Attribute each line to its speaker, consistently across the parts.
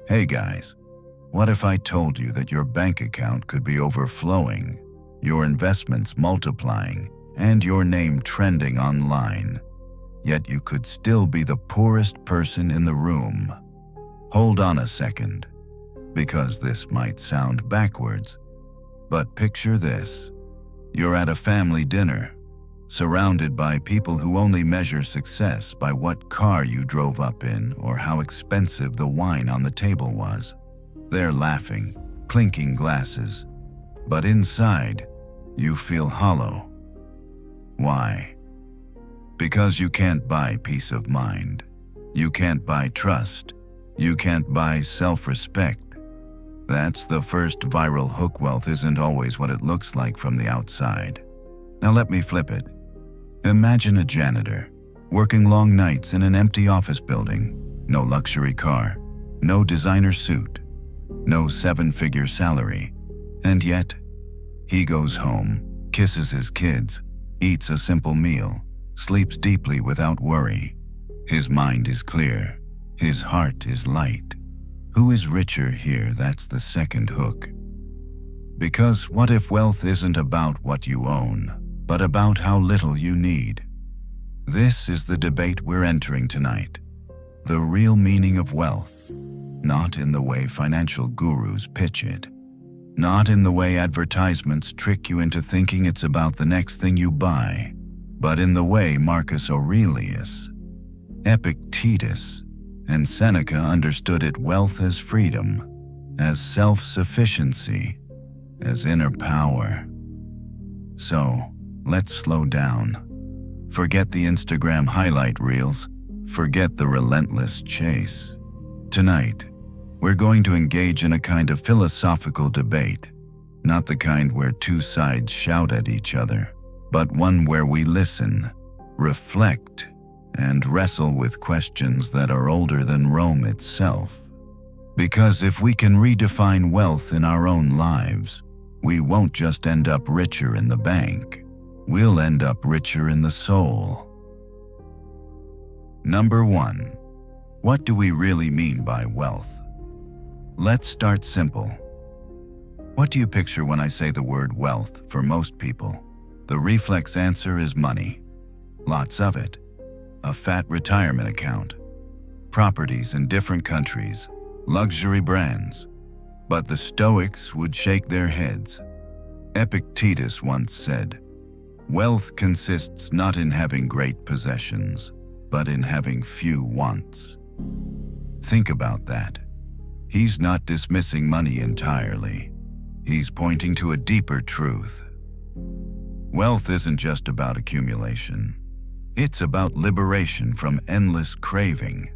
Speaker 1: Hey guys, what if I told you that your bank account could be overflowing, your investments multiplying, and your name trending online, yet you could still be the poorest person in the room? Hold on a second, because this might sound backwards, but picture this. You're at a family dinner, surrounded by people who only measure success by what car you drove up in or how expensive the wine on the table was. They're laughing, clinking glasses, but inside, you feel hollow. Why? Because you can't buy peace of mind. You can't buy trust. You can't buy self-respect. That's the first viral hook. Wealth isn't always what it looks like from the outside. Now let me flip it. Imagine a janitor, working long nights in an empty office building. No luxury car, no designer suit, no seven-figure salary. And yet, he goes home, kisses his kids, eats a simple meal, sleeps deeply without worry. His mind is clear. His heart is light. Who is richer here? That's the second hook. Because what if wealth isn't about what you own, but about how little you need? This is the debate we're entering tonight. The real meaning of wealth, not in the way financial gurus pitch it, not in the way advertisements trick you into thinking it's about the next thing you buy, but in the way Marcus Aurelius, Epictetus, and Seneca understood it: wealth as freedom, as self-sufficiency, as inner power. So, let's slow down. Forget the Instagram highlight reels. Forget the relentless chase. Tonight, we're going to engage in a kind of philosophical debate, not the kind where two sides shout at each other, but one where we listen, reflect, and wrestle with questions that are older than Rome itself. Because if we can redefine wealth in our own lives, we won't just end up richer in the bank. We'll end up richer in the soul. Number 1. What do we really mean by wealth? Let's start simple. What do you picture when I say the word wealth? For most people, the reflex answer is money. Lots of it. A fat retirement account, properties in different countries, luxury brands. But the Stoics would shake their heads. Epictetus once said, "Wealth consists not in having great possessions, but in having few wants." Think about that. He's not dismissing money entirely. He's pointing to a deeper truth. Wealth isn't just about accumulation. It's about liberation from endless craving.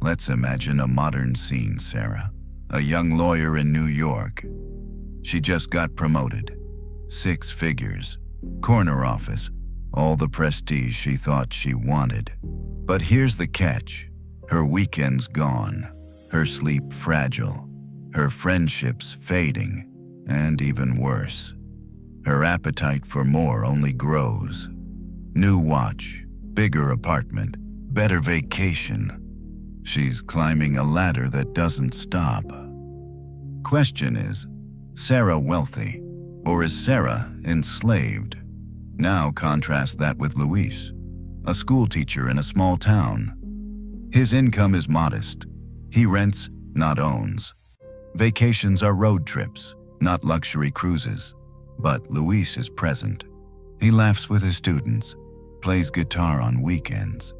Speaker 1: Let's imagine a modern scene, Sarah, a young lawyer in New York. She just got promoted. 6 figures, corner office, all the prestige she thought she wanted. But here's the catch. Her weekends gone, her sleep fragile, her friendships fading, and even worse, her appetite for more only grows. New watch, bigger apartment, better vacation. She's climbing a ladder that doesn't stop. Question is Sarah wealthy, or is Sarah enslaved? Now contrast that with Luis, a school teacher in a small town. His income is modest. He rents, not owns. Vacations are road trips, not luxury cruises. But Luis is present. He laughs with his students, plays guitar on weekends,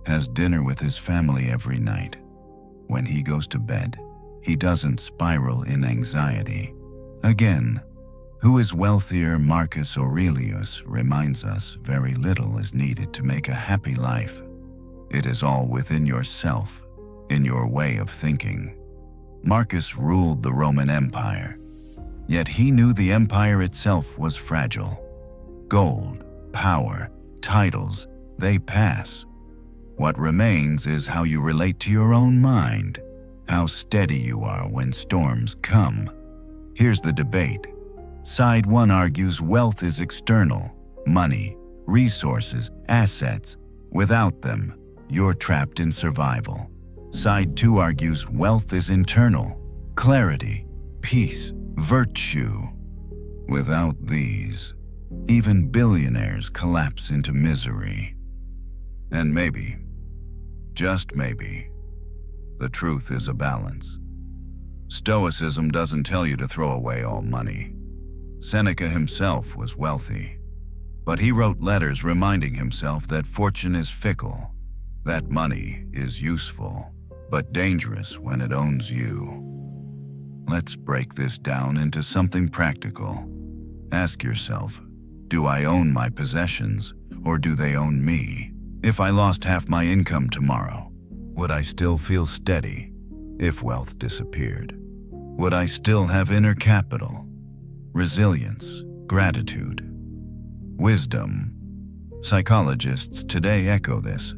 Speaker 1: has dinner with his family every night. When he goes to bed, he doesn't spiral in anxiety. Again, who is wealthier? Marcus Aurelius reminds us very little is needed to make a happy life. It is all within yourself, in your way of thinking. Marcus ruled the Roman Empire, yet he knew the empire itself was fragile. Gold, power, titles, they pass. What remains is how you relate to your own mind, how steady you are when storms come. Here's the debate. Side 1 argues wealth is external, money, resources, assets. Without them, you're trapped in survival. Side 2 argues wealth is internal, clarity, peace, virtue. Without these, even billionaires collapse into misery. And maybe, just maybe, the truth is a balance. Stoicism doesn't tell you to throw away all money. Seneca himself was wealthy, but he wrote letters reminding himself that fortune is fickle, that money is useful, but dangerous when it owns you. Let's break this down into something practical. Ask yourself, do I own my possessions, or do they own me? If I lost half my income tomorrow, would I still feel steady? If wealth disappeared, would I still have inner capital, resilience, gratitude, wisdom? Psychologists today echo this.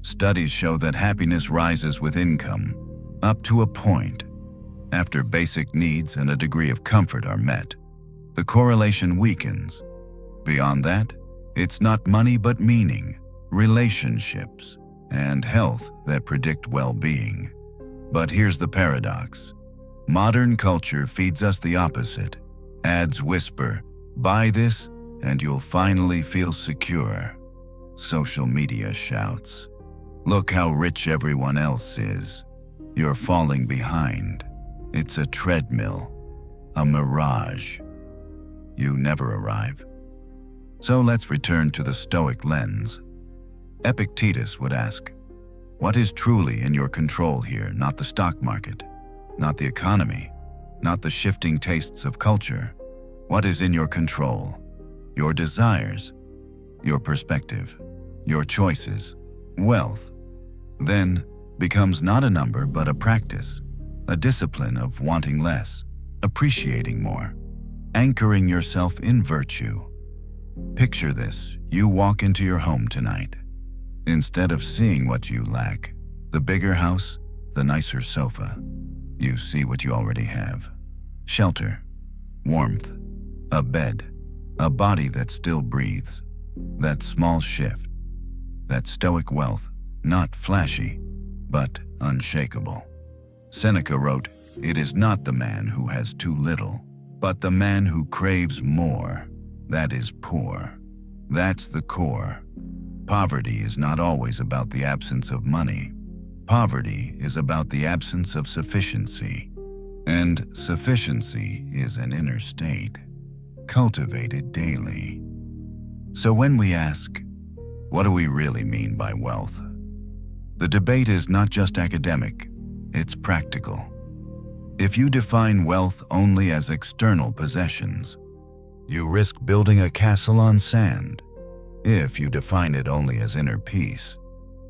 Speaker 1: Studies show that happiness rises with income, up to a point. After basic needs and a degree of comfort are met, the correlation weakens. Beyond that, it's not money but meaning, relationships, and health that predict well-being. But here's the paradox. Modern culture feeds us the opposite. Ads whisper, "Buy this and you'll finally feel secure." Social media shouts, "Look how rich everyone else is. You're falling behind." It's a treadmill, a mirage. You never arrive. So let's return to the Stoic lens. Epictetus would ask, what is truly in your control here? Not the stock market, not the economy, not the shifting tastes of culture. What is in your control? Your desires, your perspective, your choices. Wealth, then, becomes not a number but a practice, a discipline of wanting less, appreciating more, anchoring yourself in virtue. Picture this: you walk into your home tonight. Instead of seeing what you lack, the bigger house, the nicer sofa, you see what you already have. Shelter, warmth, a bed, a body that still breathes. That small shift, that stoic wealth, not flashy, but unshakable. Seneca wrote, "It is not the man who has too little, but the man who craves more. That is poor." That's the core. Poverty is not always about the absence of money. Poverty is about the absence of sufficiency. And sufficiency is an inner state, cultivated daily. So when we ask, what do we really mean by wealth? The debate is not just academic, it's practical. If you define wealth only as external possessions, you risk building a castle on sand. If you define it only as inner peace,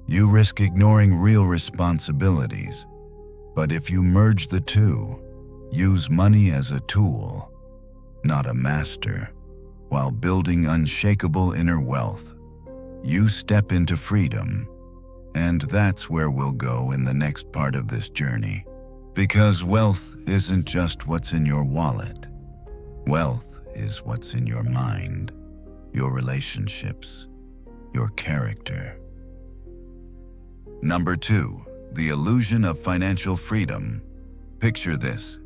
Speaker 1: you risk ignoring real responsibilities. But if you merge the two, use money as a tool, not a master, while building unshakable inner wealth, you step into freedom. And that's where we'll go in the next part of this journey. Because wealth isn't just what's in your wallet. Wealth is what's in your mind, your relationships, your character. Number 2, the illusion of financial freedom. Picture this.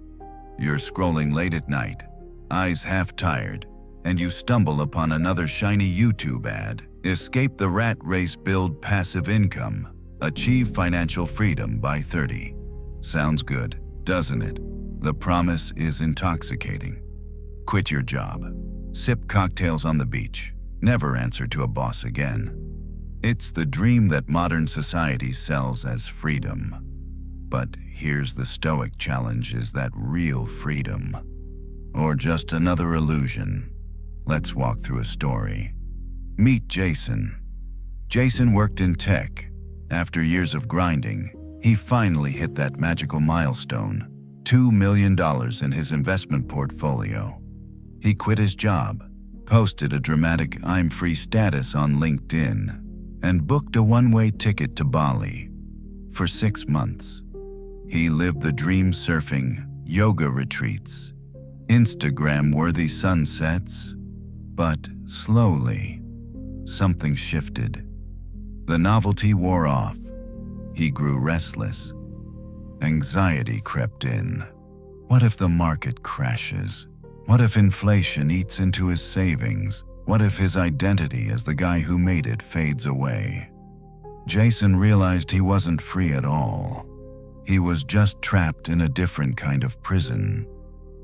Speaker 1: You're scrolling late at night, eyes half tired, and you stumble upon another shiny YouTube ad. Escape the rat race, build passive income, achieve financial freedom by 30. Sounds good, doesn't it? The promise is intoxicating. Quit your job, sip cocktails on the beach, never answer to a boss again. It's the dream that modern society sells as freedom. But here's the Stoic challenge: is that real freedom? Or just another illusion? Let's walk through a story. Meet Jason. Jason worked in tech. After years of grinding, he finally hit that magical milestone, $2 million in his investment portfolio. He quit his job, posted a dramatic "I'm free" status on LinkedIn, and booked a one-way ticket to Bali. For 6 months, he lived the dream: surfing, yoga retreats, Instagram-worthy sunsets. But slowly, something shifted. The novelty wore off. he grew restless. Anxiety crept in. What if the market crashes? What if inflation eats into his savings? What if his identity as the guy who made it fades away? Jason realized he wasn't free at all. He was just trapped in a different kind of prison.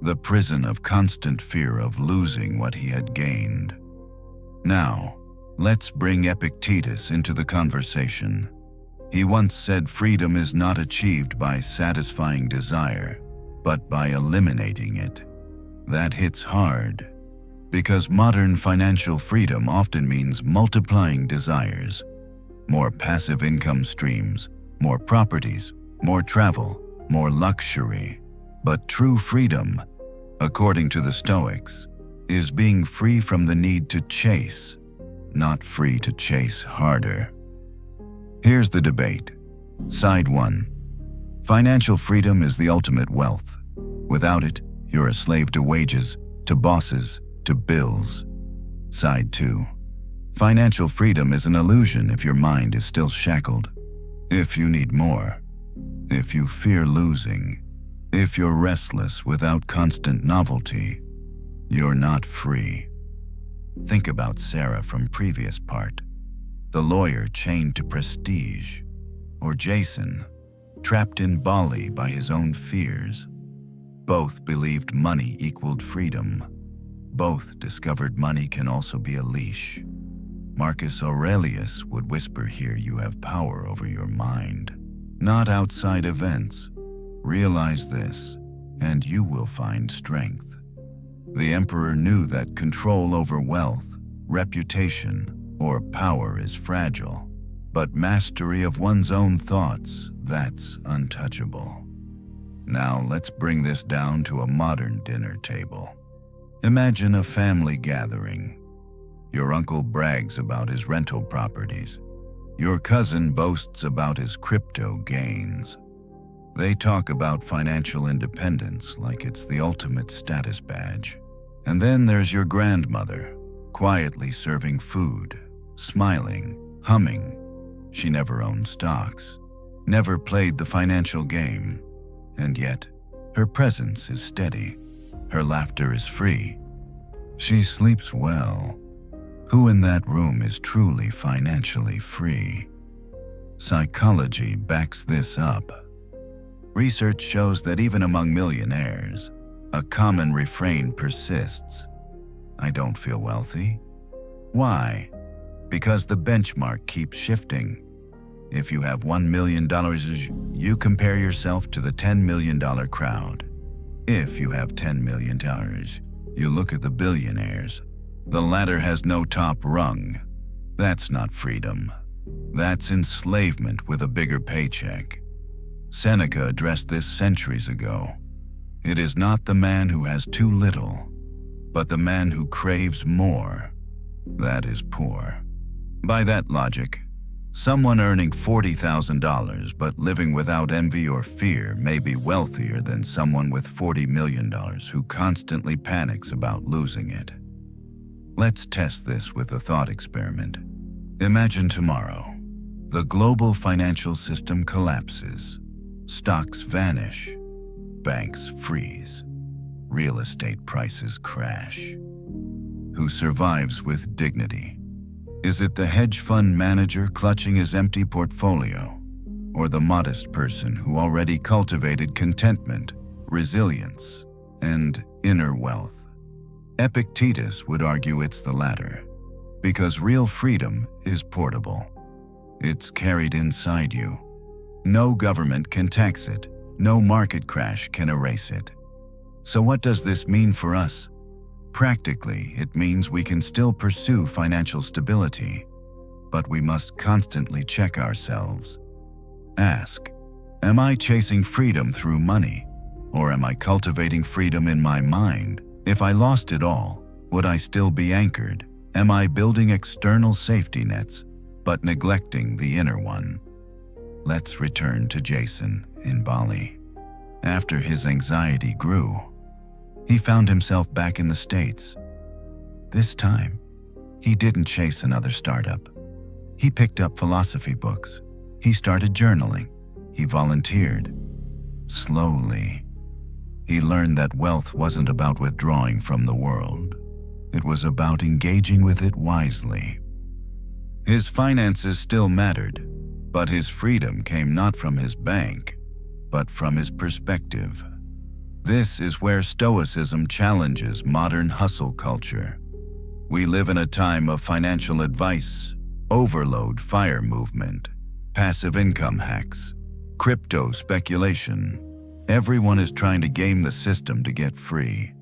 Speaker 1: The prison of constant fear of losing what he had gained. Now, let's bring Epictetus into the conversation. He once said freedom is not achieved by satisfying desire, but by eliminating it. That hits hard, because modern financial freedom often means multiplying desires. More passive income streams, more properties, more travel, more luxury. But true freedom, according to the Stoics, is being free from the need to chase, not free to chase harder. Here's the debate. Side 1. Financial freedom is the ultimate wealth. Without it, you're a slave to wages, to bosses, to bills. Side 2. Financial freedom is an illusion if your mind is still shackled. If you need more. If you fear losing. If you're restless without constant novelty. You're not free. Think about Sarah from previous part. The lawyer chained to prestige. Or Jason, trapped in Bali by his own fears. Both believed money equaled freedom. Both discovered money can also be a leash. Marcus Aurelius would whisper here, you have power over your mind, not outside events. Realize this, and you will find strength. The emperor knew that control over wealth, reputation, or power is fragile, but mastery of one's own thoughts, that's untouchable. Now let's bring this down to a modern dinner table. Imagine a family gathering. Your uncle brags about his rental properties. Your cousin boasts about his crypto gains. They talk about financial independence like it's the ultimate status badge. And then there's your grandmother, quietly serving food, smiling, humming. She never owned stocks, never played the financial game, and yet her presence is steady. Her laughter is free. She sleeps well. Who in that room is truly financially free? Psychology backs this up. Research shows that even among millionaires, a common refrain persists. I don't feel wealthy. Why? Because the benchmark keeps shifting. If you have $1 million, you compare yourself to the $10 million crowd. If you have $10 million, you look at the billionaires. The latter has no top rung. That's not freedom. That's enslavement with a bigger paycheck. Seneca addressed this centuries ago. It is not the man who has too little, but the man who craves more. That is poor. By that logic, someone earning $40,000 but living without envy or fear may be wealthier than someone with $40 million who constantly panics about losing it. Let's test this with a thought experiment. Imagine tomorrow. The global financial system collapses. Stocks vanish. Banks freeze. Real estate prices crash. Who survives with dignity? Is it the hedge fund manager clutching his empty portfolio, or the modest person who already cultivated contentment, resilience, and inner wealth? Epictetus would argue it's the latter, because real freedom is portable. It's carried inside you. No government can tax it. No market crash can erase it. So what does this mean for us? Practically, it means we can still pursue financial stability, but we must constantly check ourselves. Ask, am I chasing freedom through money, or am I cultivating freedom in my mind? If I lost it all, would I still be anchored? Am I building external safety nets, but neglecting the inner one? Let's return to Jason in Bali. After his anxiety grew, he found himself back in the States. This time, he didn't chase another startup. He picked up philosophy books. He started journaling. He volunteered. Slowly, he learned that wealth wasn't about withdrawing from the world. It was about engaging with it wisely. His finances still mattered, but his freedom came not from his bank, but from his perspective. This is where Stoicism challenges modern hustle culture. We live in a time of financial advice, overload, FIRE movement, passive income hacks, crypto speculation. Everyone is trying to game the system to get free.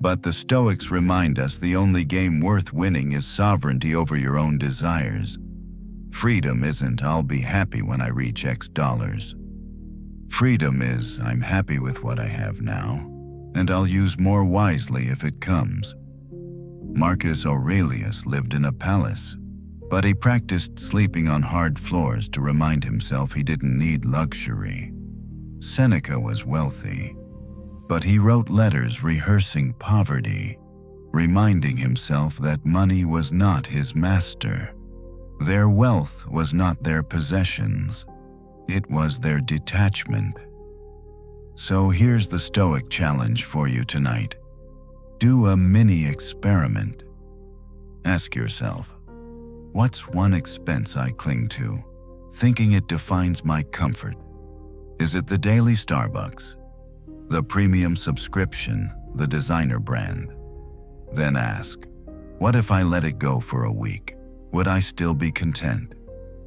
Speaker 1: But the Stoics remind us the only game worth winning is sovereignty over your own desires. Freedom isn't "I'll be happy when I reach X dollars." Freedom is "I'm happy with what I have now, and I'll use more wisely if it comes." Marcus Aurelius lived in a palace, but he practiced sleeping on hard floors to remind himself he didn't need luxury. Seneca was wealthy, but he wrote letters rehearsing poverty, reminding himself that money was not his master. Their wealth was not their possessions, it was their detachment. So here's the Stoic challenge for you tonight. Do a mini experiment. Ask yourself, what's one expense I cling to, thinking it defines my comfort? Is it the daily Starbucks, the premium subscription, the designer brand? Then ask, what if I let it go for a week? Would I still be content?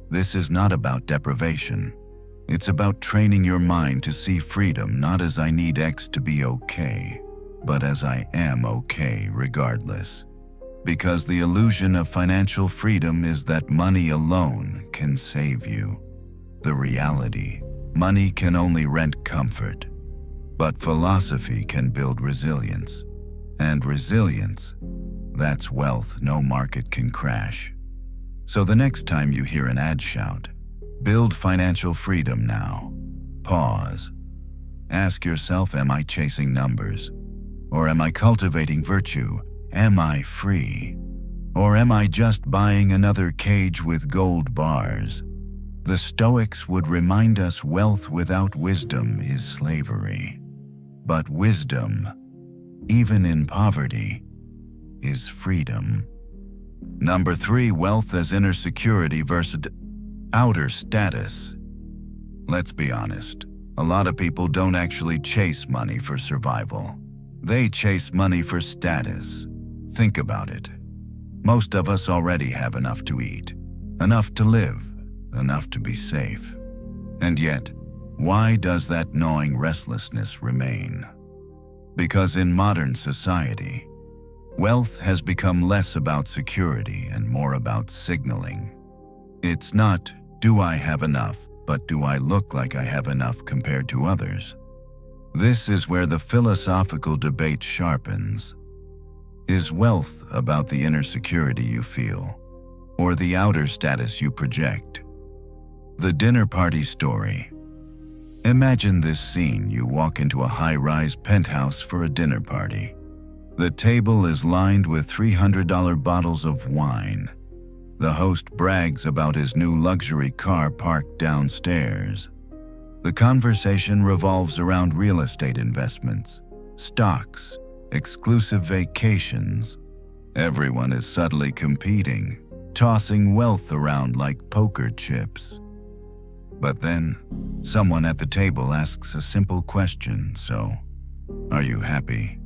Speaker 1: This is not about deprivation. It's about training your mind to see freedom not as "I need X to be okay," but as "I am okay regardless." Because the illusion of financial freedom is that money alone can save you. The reality, money can only rent comfort, but philosophy can build resilience. And resilience, that's wealth no market can crash. So the next time you hear an ad shout, "Build financial freedom now," pause. Ask yourself, am I chasing numbers? Or am I cultivating virtue? Am I free? Or am I just buying another cage with gold bars? The Stoics would remind us wealth without wisdom is slavery. But wisdom, even in poverty, is freedom. Number 3, wealth as inner security versus outer status. Let's be honest, a lot of people don't actually chase money for survival. They chase money for status. Think about it. Most of us already have enough to eat, enough to live, enough to be safe. And yet, why does that gnawing restlessness remain? Because in modern society, wealth has become less about security and more about signaling. It's not, do I have enough, but do I look like I have enough compared to others? This is where the philosophical debate sharpens. Is wealth about the inner security you feel, or the outer status you project? The dinner party story. Imagine this scene: you walk into a high-rise penthouse for a dinner party. The table is lined with $300 bottles of wine. The host brags about his new luxury car parked downstairs. The conversation revolves around real estate investments, stocks, exclusive vacations. Everyone is subtly competing, tossing wealth around like poker chips. But then, someone at the table asks a simple question: so, are you happy?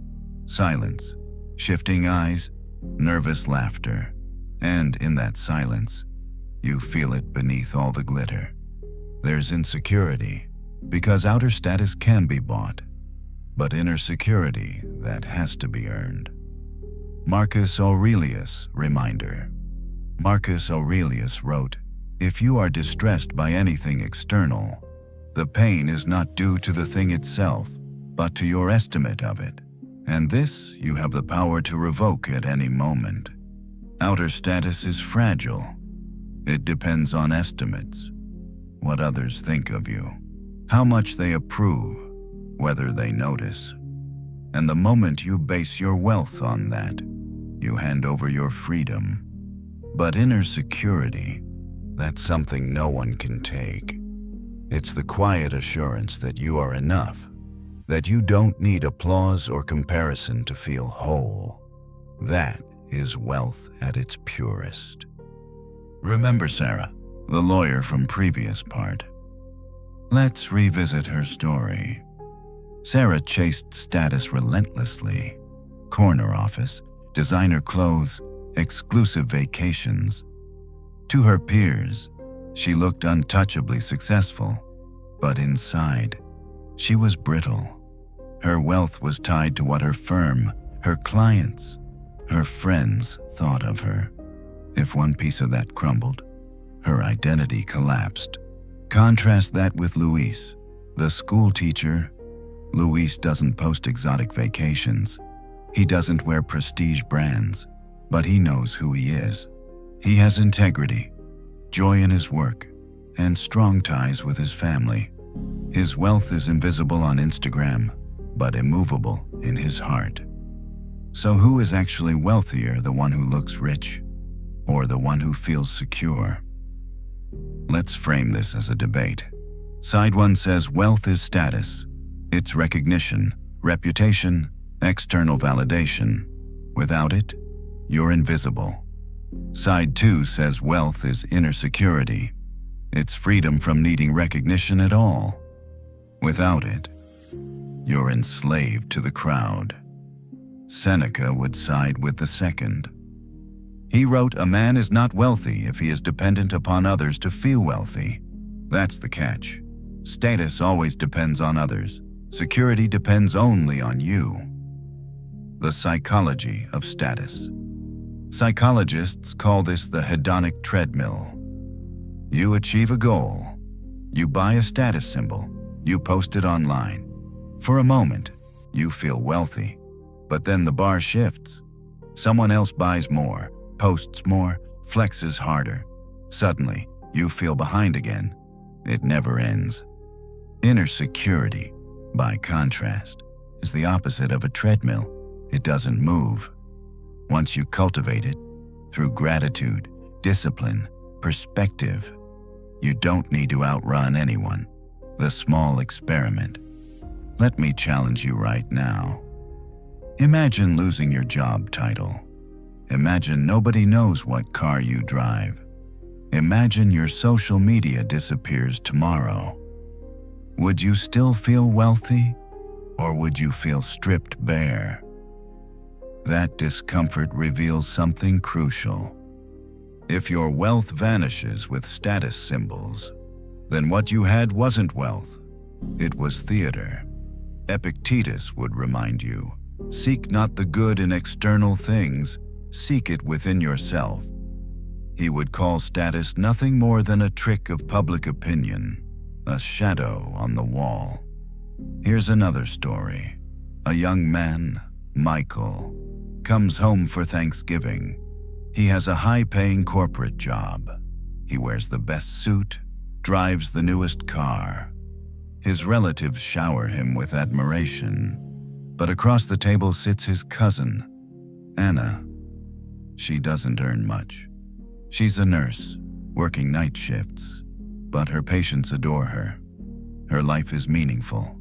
Speaker 1: Silence, shifting eyes, nervous laughter. And in that silence, you feel it beneath all the glitter. There's insecurity, because outer status can be bought, but inner security, that has to be earned. Marcus Aurelius reminder. Marcus Aurelius wrote, "If you are distressed by anything external, the pain is not due to the thing itself, but to your estimate of it. And this you have the power to revoke at any moment." Outer status is fragile. It depends on estimates, what others think of you, how much they approve, whether they notice. And the moment you base your wealth on that, you hand over your freedom. But inner security, That's something no one can take. It's the quiet assurance that you are enough, that you don't need applause or comparison to feel whole. That is wealth at its purest. Remember Sarah, the lawyer from previous part. Let's revisit her story. Sarah chased status relentlessly. Corner office, designer clothes, exclusive vacations. To her peers, she looked untouchably successful, but inside, she was brittle. Her wealth was tied to what her firm, her clients, her friends thought of her. If one piece of that crumbled, her identity collapsed. Contrast that with Luis, the school teacher. Luis doesn't post exotic vacations. He doesn't wear prestige brands, but he knows who he is. He has integrity, joy in his work, and strong ties with his family. His wealth is invisible on Instagram, but immovable in his heart. So who is actually wealthier, the one who looks rich, or the one who feels secure? Let's frame this as a debate. Side one says wealth is status. It's recognition, reputation, external validation. Without it, you're invisible. Side two says wealth is inner security. It's freedom from needing recognition at all. Without it, you're enslaved to the crowd. Seneca would side with the second. He wrote, "A man is not wealthy if he is dependent upon others to feel wealthy." That's the catch. Status always depends on others. Security depends only on you. The psychology of status. Psychologists call this the hedonic treadmill. You achieve a goal. You buy a status symbol. You post it online. For a moment, you feel wealthy. But then the bar shifts. Someone else buys more, posts more, flexes harder. Suddenly, you feel behind again. It never ends. Inner security, by contrast, is the opposite of a treadmill. It doesn't move. Once you cultivate it, through gratitude, discipline, perspective, you don't need to outrun anyone. The small experiment. Let me challenge you right now. Imagine losing your job title. Imagine nobody knows what car you drive. Imagine your social media disappears tomorrow. Would you still feel wealthy, or would you feel stripped bare? That discomfort reveals something crucial. If your wealth vanishes with status symbols, then what you had wasn't wealth, it was theater. Epictetus would remind you, seek not the good in external things, seek it within yourself. He would call status nothing more than a trick of public opinion, a shadow on the wall. Here's another story. A young man, Michael, comes home for Thanksgiving. He has a high-paying corporate job. He wears the best suit, drives the newest car. His relatives shower him with admiration. But across the table sits his cousin, Anna. She doesn't earn much. She's a nurse, working night shifts, but her patients adore her. Her life is meaningful,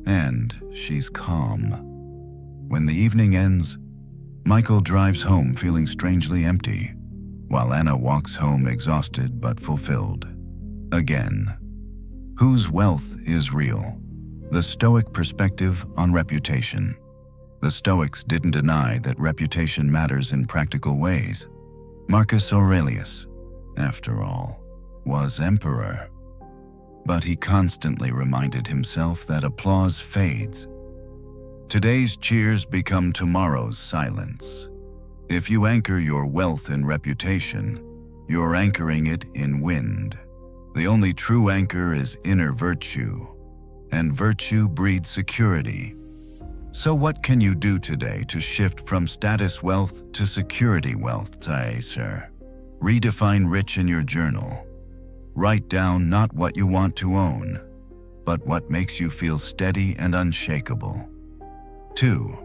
Speaker 1: and she's calm. When the evening ends, Michael drives home feeling strangely empty, while Anna walks home exhausted but fulfilled. Again, whose wealth is real? The Stoic perspective on reputation. The Stoics didn't deny that reputation matters in practical ways. Marcus Aurelius, after all, was emperor. But he constantly reminded himself that applause fades. Today's cheers become tomorrow's silence. If you anchor your wealth in reputation, you're anchoring it in wind. The only true anchor is inner virtue, and virtue breeds security. So what can you do today to shift from status wealth to security wealth, sir? Redefine rich in your journal. Write down not what you want to own, but what makes you feel steady and unshakable. 2.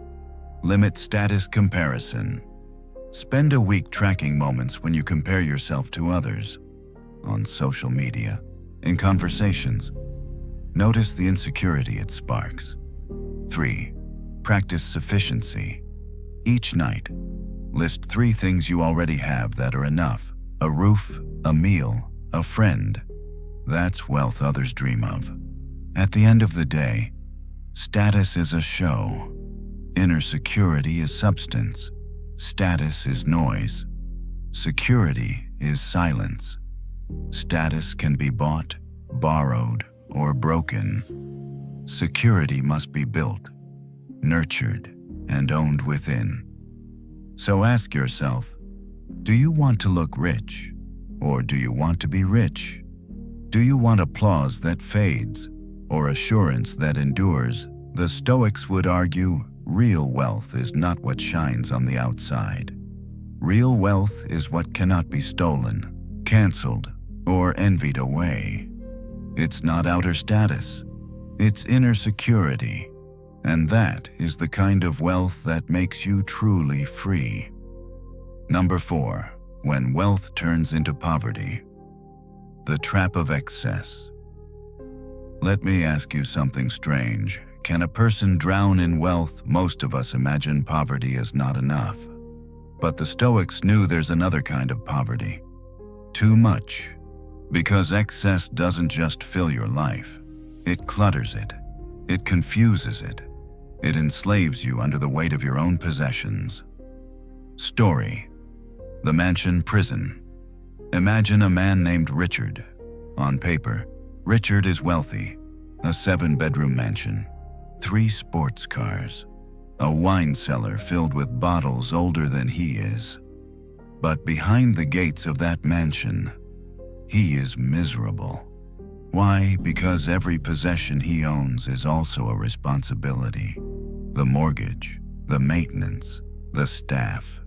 Speaker 1: Limit status comparison. Spend a week tracking moments when you compare yourself to others. on social media, in conversations. Notice the insecurity it sparks. 3. Practice sufficiency. Each night, list 3 things you already have that are enough: a roof, a meal, a friend. That's wealth others dream of. At the end of the day, status is a show. Inner security is substance. Status is noise. Security is silence. Status can be bought, borrowed, or broken. Security must be built, nurtured, and owned within. So ask yourself, do you want to look rich, or do you want to be rich? Do you want applause that fades, or assurance that endures? The Stoics would argue, real wealth is not what shines on the outside. Real wealth is what cannot be stolen, canceled, or envied away. It's not outer status, it's inner security. And that is the kind of wealth that makes you truly free. Number 4, when wealth turns into poverty. The trap of excess. Let me ask you something strange. Can a person drown in wealth? Most of us imagine poverty is not enough. But the Stoics knew there's another kind of poverty. Too much. Because excess doesn't just fill your life. It clutters it. It confuses it. It enslaves you under the weight of your own possessions. Story: the mansion prison. Imagine a man named Richard. On paper, Richard is wealthy. A 7-bedroom mansion, 3 sports cars, a wine cellar filled with bottles older than he is. But behind the gates of that mansion, he is miserable. Why? Because every possession he owns is also a responsibility. The mortgage, the maintenance, the staff.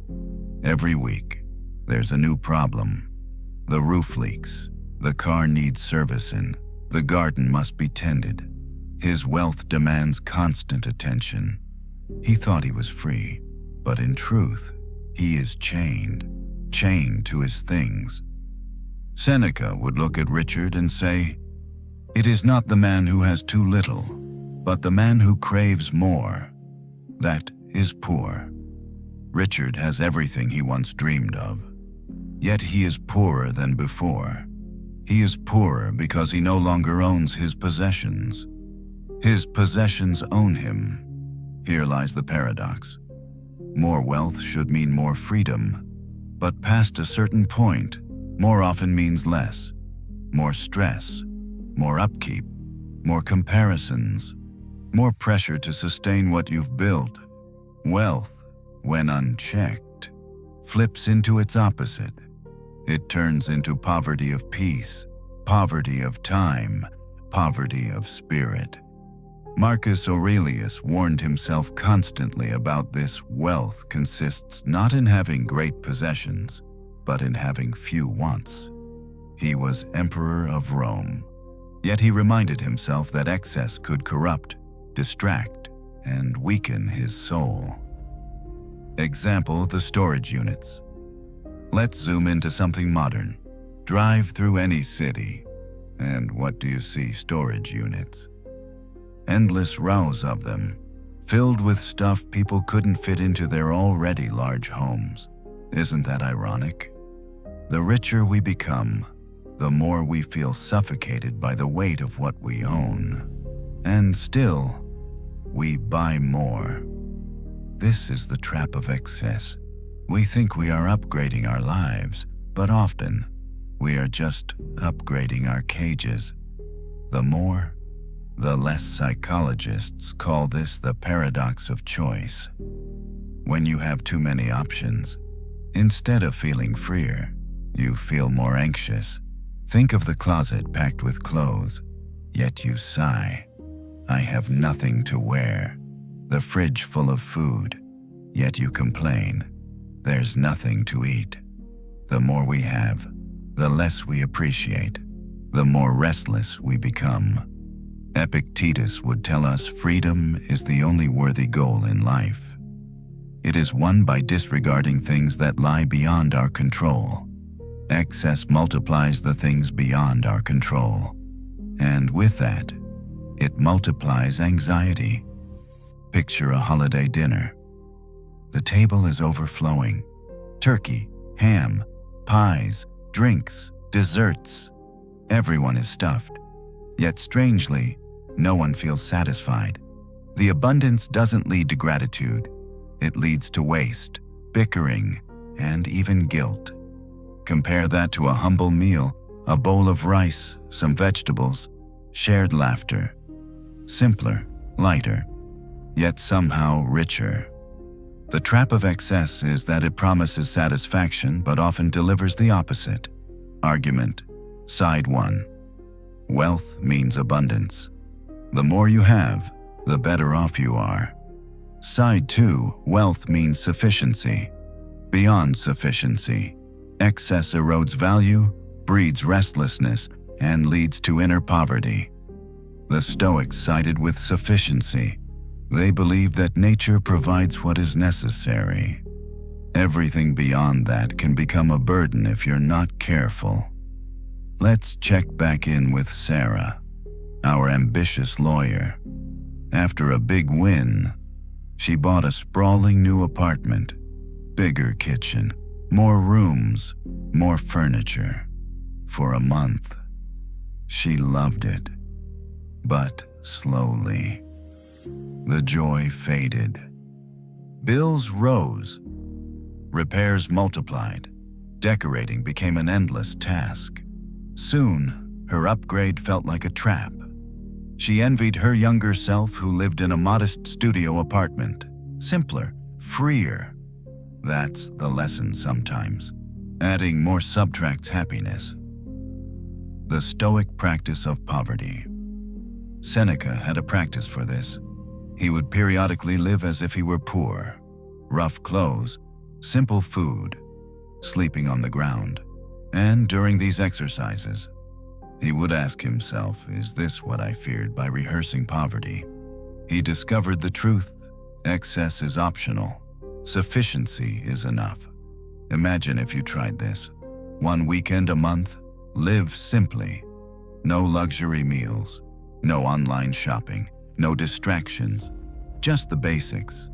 Speaker 1: Every week, there's a new problem. The roof leaks, the car needs servicing, the garden must be tended. His wealth demands constant attention. He thought he was free, but in truth, he is chained to his things. Seneca would look at Richard and say, "It is not the man who has too little, but the man who craves more. That is poor." Richard has everything he once dreamed of, yet he is poorer than before. He is poorer because he no longer owns his possessions. His possessions own him. Here lies the paradox. More wealth should mean more freedom, but past a certain point, more often means less. More stress, more upkeep, more comparisons, more pressure to sustain what you've built. Wealth, when unchecked, flips into its opposite. It turns into poverty of peace, poverty of time, poverty of spirit. Marcus Aurelius warned himself constantly about this. Wealth consists not in having great possessions, but in having few wants. He was emperor of Rome, yet he reminded himself that excess could corrupt, distract, and weaken his soul. Example: the storage units. Let's zoom into something modern. Drive through any city, and what do you see? Storage units. Endless rows of them, filled with stuff people couldn't fit into their already large homes. Isn't that ironic? The richer we become, the more we feel suffocated by the weight of what we own. And still, we buy more. This is the trap of excess. We think we are upgrading our lives, but often, we are just upgrading our cages. The more, the less. Psychologists call this the paradox of choice. When you have too many options, instead of feeling freer, you feel more anxious. Think of the closet packed with clothes, yet you sigh, "I have nothing to wear." The fridge full of food, yet you complain, "There's nothing to eat." The more we have, the less we appreciate, the more restless we become. Epictetus would tell us freedom is the only worthy goal in life. It is won by disregarding things that lie beyond our control. Excess multiplies the things beyond our control. And with that, it multiplies anxiety. Picture a holiday dinner. The table is overflowing. Turkey, ham, pies, drinks, desserts. Everyone is stuffed. Yet strangely, no one feels satisfied. The abundance doesn't lead to gratitude. It leads to waste, bickering, and even guilt. Compare that to a humble meal, a bowl of rice, some vegetables, shared laughter. Simpler, lighter, yet somehow richer. The trap of excess is that it promises satisfaction but often delivers the opposite. Argument. Side 1. Wealth means abundance. The more you have, the better off you are. Side 2. Wealth means sufficiency. Beyond sufficiency, excess erodes value, breeds restlessness, and leads to inner poverty. The Stoics sided with sufficiency. They believe that nature provides what is necessary. Everything beyond that can become a burden if you're not careful. Let's check back in with Sarah, our ambitious lawyer. After a big win, she bought a sprawling new apartment, bigger kitchen, more rooms, more furniture. For a month, she loved it. But slowly, the joy faded. Bills rose. Repairs multiplied. Decorating became an endless task. Soon, her upgrade felt like a trap. She envied her younger self who lived in a modest studio apartment. Simpler, freer. That's the lesson sometimes. Adding more subtracts happiness. The Stoic practice of poverty. Seneca had a practice for this. He would periodically live as if he were poor. Rough clothes, simple food, sleeping on the ground. And during these exercises, he would ask himself, is this what I feared by rehearsing poverty? He discovered the truth. Excess is optional. Sufficiency is enough. Imagine if you tried this. 1 weekend a month, live simply. No luxury meals, no online shopping, no distractions, just the basics.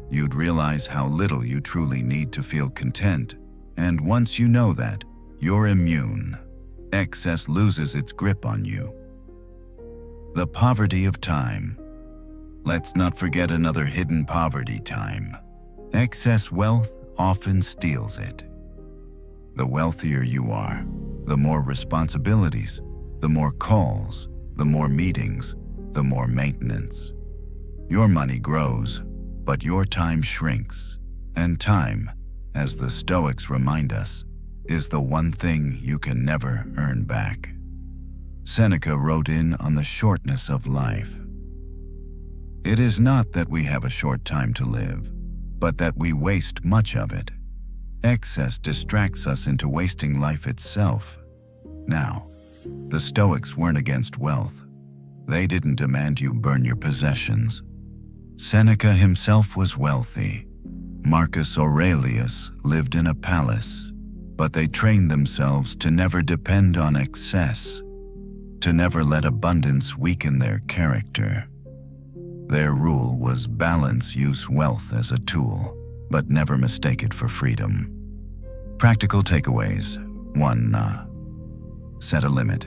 Speaker 1: You'd realize how little you truly need to feel content, and once you know that, you're immune. Excess loses its grip on you. The poverty of time. Let's not forget another hidden poverty: time. Excess wealth often steals it. The wealthier you are, the more responsibilities, the more calls, the more meetings, the more maintenance. Your money grows, but your time shrinks. And time, as the Stoics remind us, is the one thing you can never earn back. Seneca wrote in on the shortness of life. It is not that we have a short time to live, but that we waste much of it. Excess distracts us into wasting life itself. Now, the Stoics weren't against wealth. They didn't demand you burn your possessions. Seneca himself was wealthy. Marcus Aurelius lived in a palace, but they trained themselves to never depend on excess, to never let abundance weaken their character. Their rule was balance, use wealth as a tool, but never mistake it for freedom. Practical takeaways. 1. Set a limit.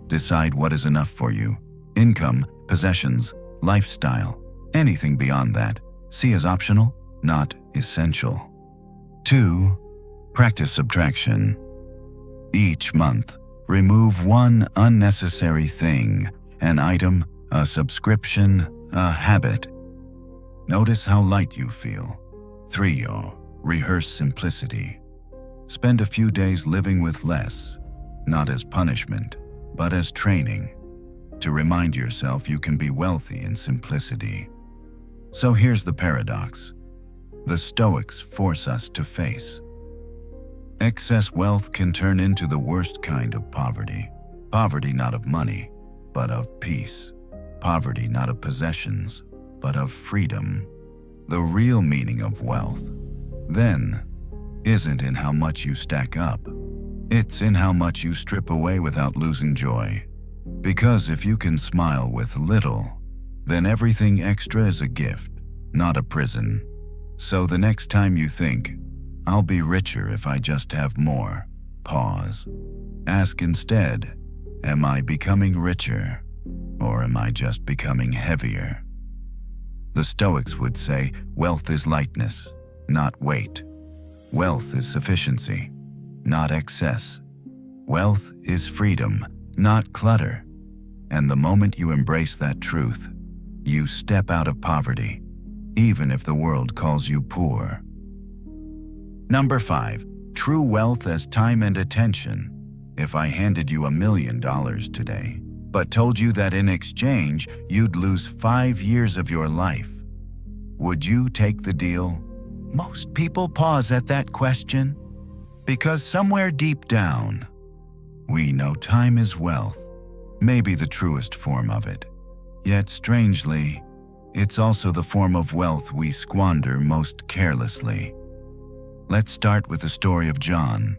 Speaker 1: Decide what is enough for you. Income, possessions, lifestyle. Anything beyond that, see as optional, not essential. 2. Practice subtraction. Each month, remove one unnecessary thing, an item, a subscription, a habit. Notice how light you feel. 3. Rehearse simplicity. Spend a few days living with less, not as punishment, but as training, to remind yourself you can be wealthy in simplicity. So here's the paradox. The Stoics force us to face. Excess wealth can turn into the worst kind of poverty. Poverty not of money, but of peace. Poverty not of possessions, but of freedom. The real meaning of wealth, then, isn't in how much you stack up, It's in how much you strip away without losing joy. Because if you can smile with little, then everything extra is a gift, not a prison. So the next time you think, I'll be richer if I just have more, pause. Ask instead, am I becoming richer, or am I just becoming heavier? The Stoics would say, wealth is lightness, not weight. Wealth is sufficiency, not excess. Wealth is freedom, not clutter. And the moment you embrace that truth, you step out of poverty, even if the world calls you poor. Number 5. True wealth as time and attention. If I handed you $1 million today, but told you that in exchange you'd lose 5 years of your life, would you take the deal? Most people pause at that question, because somewhere deep down, we know time is wealth, maybe the truest form of it. Yet strangely, it's also the form of wealth we squander most carelessly. Let's start with the story of John.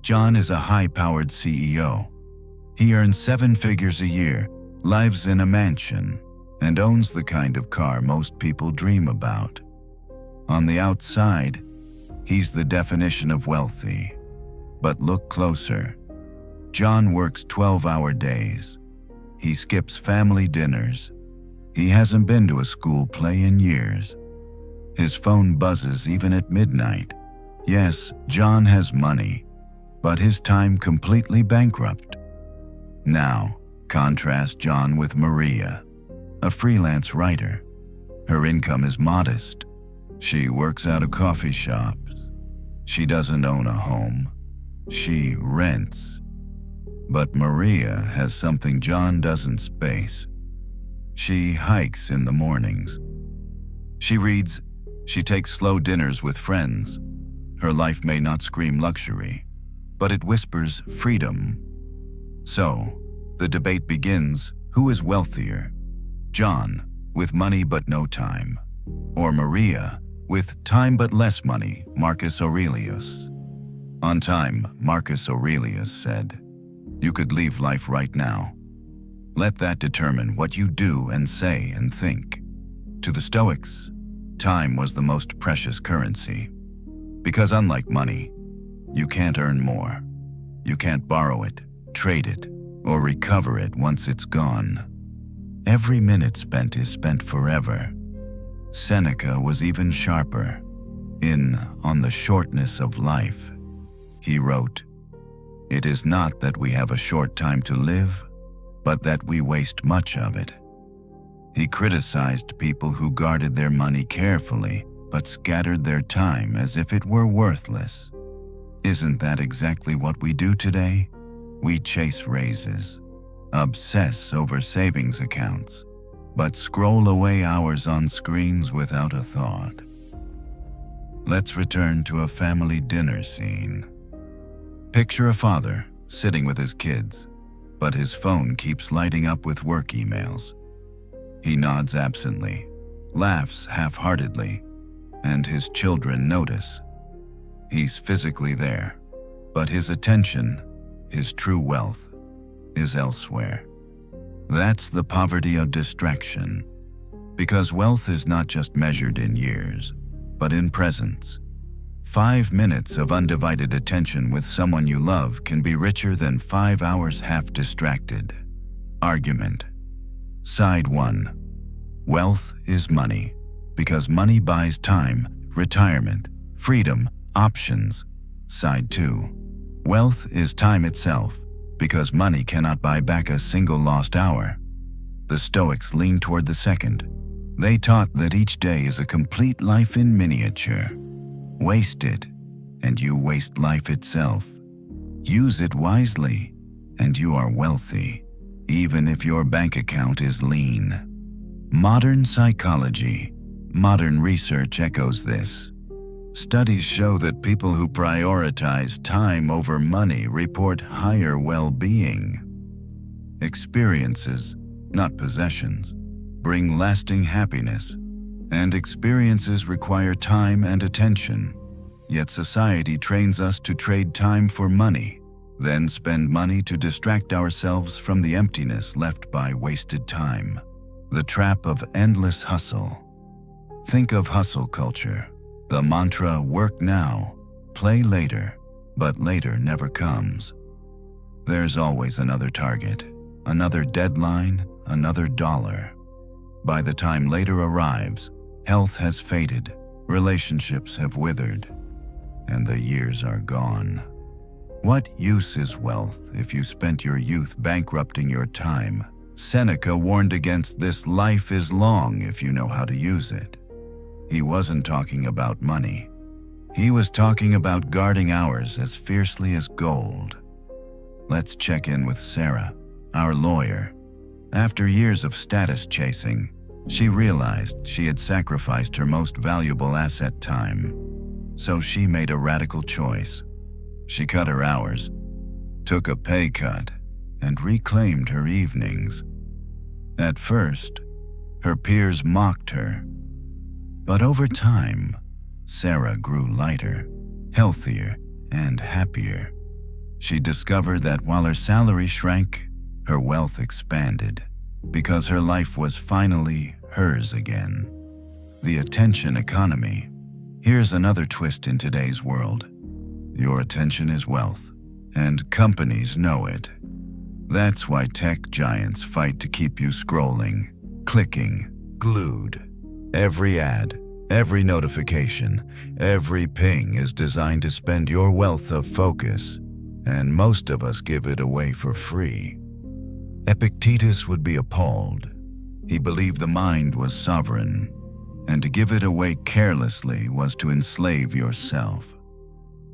Speaker 1: John is a high-powered CEO. He earns 7 figures a year, lives in a mansion, and owns the kind of car most people dream about. On the outside, he's the definition of wealthy. But look closer. John works 12-hour days. He skips family dinners. He hasn't been to a school play in years. His phone buzzes even at midnight. Yes, John has money, but his time completely bankrupt. Now, contrast John with Maria, a freelance writer. Her income is modest. She works out of coffee shops. She doesn't own a home. She rents. But Maria has something John doesn't space. She hikes in the mornings. She reads. She takes slow dinners with friends. Her life may not scream luxury, but it whispers freedom. So, the debate begins, who is wealthier? John, with money but no time, or Maria, with time but less money, Marcus Aurelius? On time, Marcus Aurelius said, you could leave life right now. Let that determine what you do and say and think. To the Stoics, time was the most precious currency. Because unlike money, you can't earn more. You can't borrow it, trade it, or recover it once it's gone. Every minute spent is spent forever. Seneca was even sharper. On the Shortness of Life, he wrote, it is not that we have a short time to live, but that we waste much of it. He criticized people who guarded their money carefully, but scattered their time as if it were worthless. Isn't that exactly what we do today? We chase raises, obsess over savings accounts, but scroll away hours on screens without a thought. Let's return to a family dinner scene. Picture a father sitting with his kids, but his phone keeps lighting up with work emails. He nods absently, laughs half-heartedly, and his children notice. He's physically there, but his attention, his true wealth, is elsewhere. That's the poverty of distraction, because wealth is not just measured in years, but in presence. 5 minutes of undivided attention with someone you love can be richer than 5 hours half distracted. Argument. Side 1. Wealth is money, because money buys time, retirement, freedom, options. Side 2. Wealth is time itself, because money cannot buy back a single lost hour. The Stoics leaned toward the second. They taught that each day is a complete life in miniature. Waste it, and you waste life itself. Use it wisely, and you are wealthy, even if your bank account is lean. Modern psychology, modern research echoes this. Studies show that people who prioritize time over money report higher well-being. Experiences, not possessions, bring lasting happiness, and experiences require time and attention. Yet society trains us to trade time for money, then spend money to distract ourselves from the emptiness left by wasted time. The trap of endless hustle. Think of hustle culture. The mantra, work now, play later, but later never comes. There's always another target, another deadline, another dollar. By the time later arrives, health has faded, relationships have withered, and the years are gone. What use is wealth if you spent your youth bankrupting your time? Seneca warned against this. Life is long if you know how to use it. He wasn't talking about money. He was talking about guarding ours as fiercely as gold. Let's check in with Sarah, our lawyer. After years of status chasing, she realized she had sacrificed her most valuable asset, time. So she made a radical choice. She cut her hours, took a pay cut, and reclaimed her evenings. At first, her peers mocked her. But over time, Sarah grew lighter, healthier, and happier. She discovered that while her salary shrank, her wealth expanded, because her life was finally hers again. The attention economy. Here's another twist in today's world. Your attention is wealth, and companies know it. That's why tech giants fight to keep you scrolling, clicking, glued. Every ad, every notification, every ping is designed to spend your wealth of focus, and most of us give it away for free. Epictetus would be appalled. He believed the mind was sovereign, and to give it away carelessly was to enslave yourself.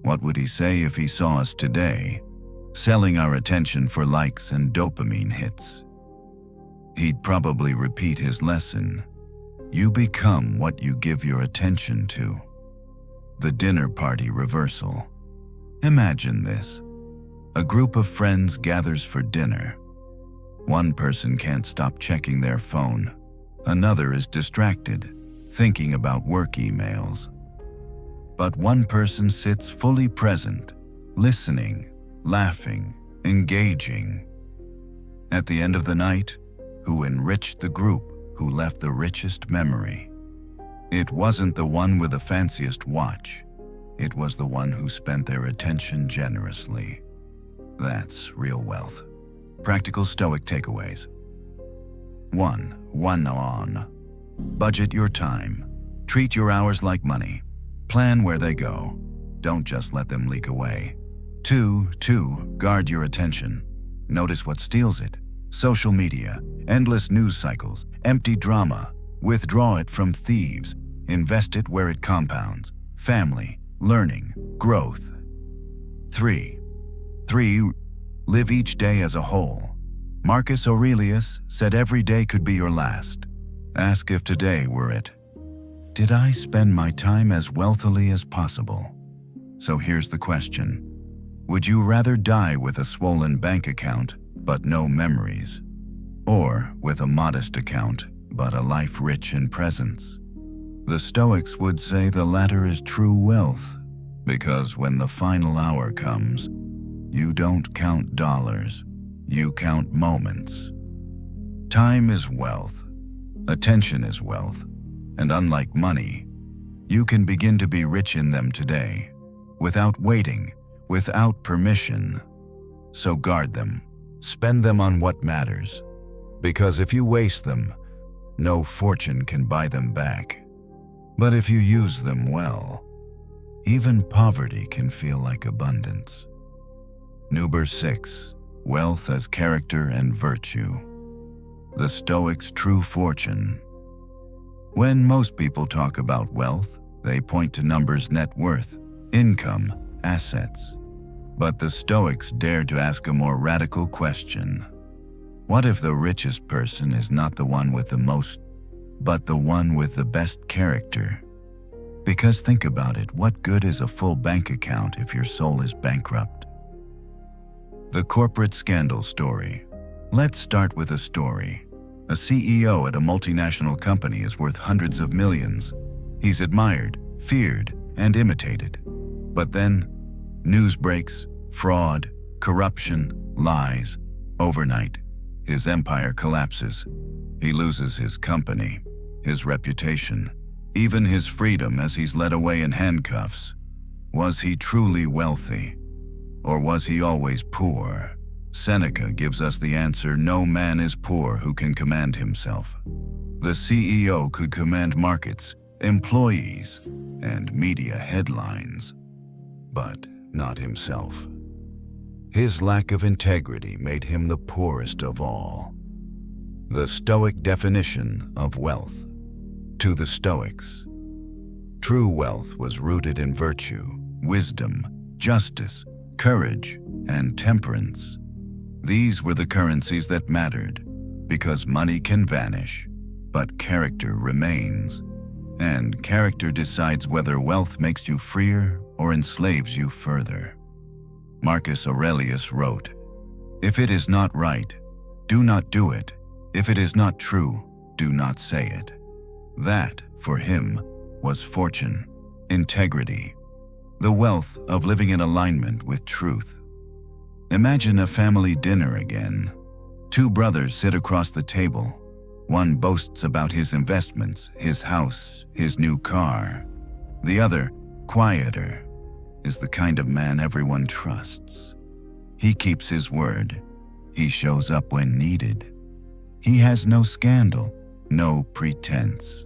Speaker 1: What would he say if he saw us today, selling our attention for likes and dopamine hits? He'd probably repeat his lesson. You become what you give your attention to. The dinner party reversal. Imagine this. A group of friends gathers for dinner. One person can't stop checking their phone. Another is distracted, thinking about work emails. But one person sits fully present, listening, laughing, engaging. At the end of the night, who enriched the group, who left the richest memory? It wasn't the one with the fanciest watch. It was the one who spent their attention generously. That's real wealth. Practical Stoic takeaways. 1. Budget your time. Treat your hours like money. Plan where they go. Don't just let them leak away. 2. Guard your attention. Notice what steals it. Social media, endless news cycles, empty drama. Withdraw it from thieves. Invest it where it compounds. Family, learning, growth. 3. Live each day as a whole. Marcus Aurelius said every day could be your last. Ask if today were it. Did I spend my time as wealthily as possible? So here's the question. Would you rather die with a swollen bank account but no memories? Or with a modest account but a life rich in presence? The Stoics would say the latter is true wealth, because when the final hour comes, you don't count dollars, you count moments. Time is wealth, attention is wealth, and unlike money, you can begin to be rich in them today, without waiting, without permission. So guard them, spend them on what matters, because if you waste them, no fortune can buy them back. But if you use them well, even poverty can feel like abundance. Number 6. Wealth as character and virtue. The Stoics' true fortune. When most people talk about wealth, they point to numbers: net worth, income, assets. But the Stoics dared to ask a more radical question. What if the richest person is not the one with the most, but the one with the best character? Because think about it, what good is a full bank account if your soul is bankrupt? The corporate scandal story. Let's start with a story. A CEO at a multinational company is worth hundreds of millions. He's admired, feared, and imitated. But then, news breaks: fraud, corruption, lies. Overnight, his empire collapses. He loses his company, his reputation, even his freedom as he's led away in handcuffs. Was he truly wealthy? Or was he always poor? Seneca gives us the answer: no man is poor who can command himself. The CEO could command markets, employees, and media headlines, but not himself. His lack of integrity made him the poorest of all. The Stoic definition of wealth. To the Stoics, true wealth was rooted in virtue, wisdom, justice, courage, and temperance. These were the currencies that mattered, because money can vanish, but character remains. And character decides whether wealth makes you freer or enslaves you further. Marcus Aurelius wrote, "If it is not right, do not do it. If it is not true, do not say it." That, for him, was fortune, integrity, the wealth of living in alignment with truth. Imagine a family dinner again. Two brothers sit across the table. One boasts about his investments, his house, his new car. The other, quieter, is the kind of man everyone trusts. He keeps his word. He shows up when needed. He has no scandal, no pretense.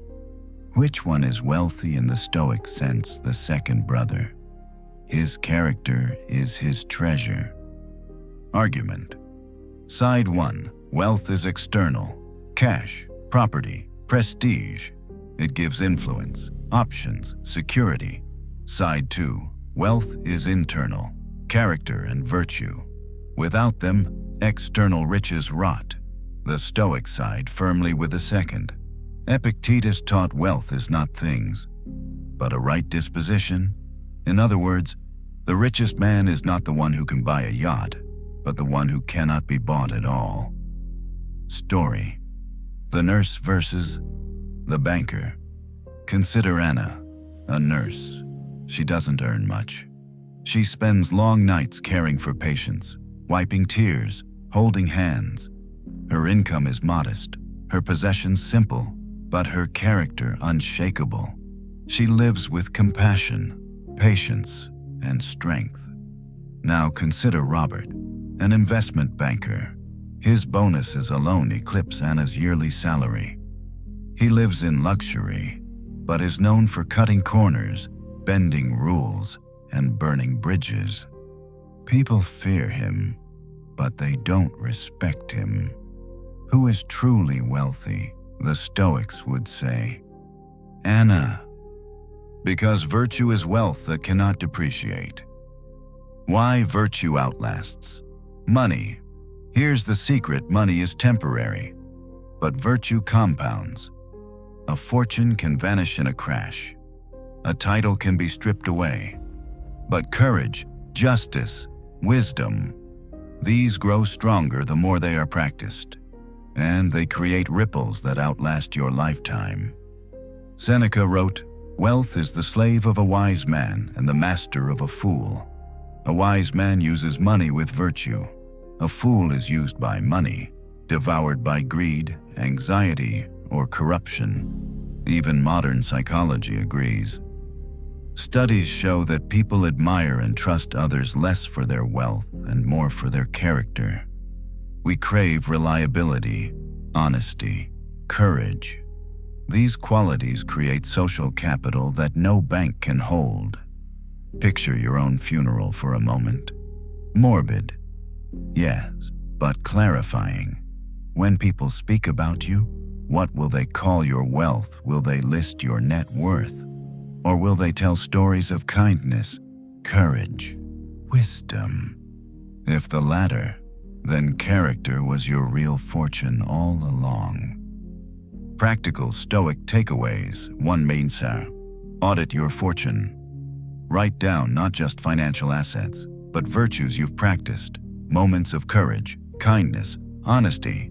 Speaker 1: Which one is wealthy in the Stoic sense? The second brother. His character is his treasure. Argument. Side 1. Wealth is external. Cash, property, prestige. It gives influence, options, security. Side 2. Wealth is internal. Character and virtue. Without them, external riches rot. The Stoic side firmly with the second. Epictetus taught wealth is not things, but a right disposition. In other words, the richest man is not the one who can buy a yacht, but the one who cannot be bought at all. Story. The nurse versus the banker. Consider Anna, a nurse. She doesn't earn much. She spends long nights caring for patients, wiping tears, holding hands. Her income is modest, her possessions simple, but her character unshakable. She lives with compassion, patience, and strength. Now consider Robert, an investment banker. His bonuses alone eclipse Anna's yearly salary. He lives in luxury, but is known for cutting corners, bending rules, and burning bridges. People fear him, but they don't respect him. Who is truly wealthy? The Stoics would say, Anna, because virtue is wealth that cannot depreciate. Why virtue outlasts? Money. Here's the secret: money is temporary, but virtue compounds. A fortune can vanish in a crash. A title can be stripped away. But courage, justice, wisdom, these grow stronger the more they are practiced, and they create ripples that outlast your lifetime. Seneca wrote, "Wealth is the slave of a wise man and the master of a fool." A wise man uses money with virtue. A fool is used by money, devoured by greed, anxiety, or corruption. Even modern psychology agrees. Studies show that people admire and trust others less for their wealth and more for their character. We crave reliability, honesty, courage. These qualities create social capital that no bank can hold. Picture your own funeral for a moment. Morbid, yes, but clarifying. When people speak about you, what will they call your wealth? Will they list your net worth? Or will they tell stories of kindness, courage, wisdom? If the latter, then character was your real fortune all along. Practical Stoic takeaways. 1 main sar. Audit your fortune. Write down not just financial assets, but virtues you've practiced, moments of courage, kindness, honesty.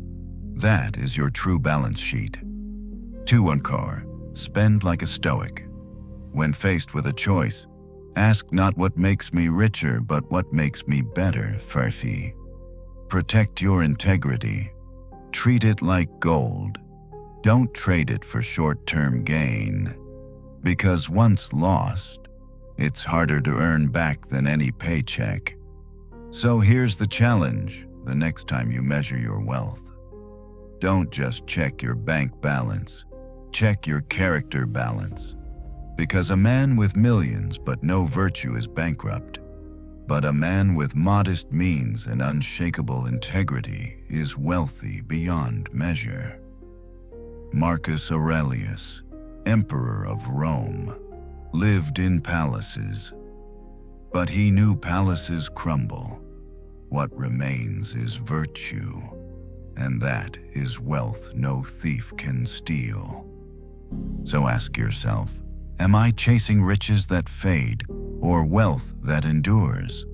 Speaker 1: That is your true balance sheet. 2 Encore. Spend like a Stoic. When faced with a choice, Ask not what makes me richer, but what makes me better, Farfi. Protect your integrity. Treat it like gold. Don't trade it for short-term gain. Because once lost, it's harder to earn back than any paycheck. So here's the challenge the next time you measure your wealth. Don't just check your bank balance. Check your character balance. Because a man with millions but no virtue is bankrupt. But a man with modest means and unshakable integrity is wealthy beyond measure. Marcus Aurelius, Emperor of Rome, lived in palaces. But he knew palaces crumble. What remains is virtue, and that is wealth no thief can steal. So ask yourself, am I chasing riches that fade or wealth that endures?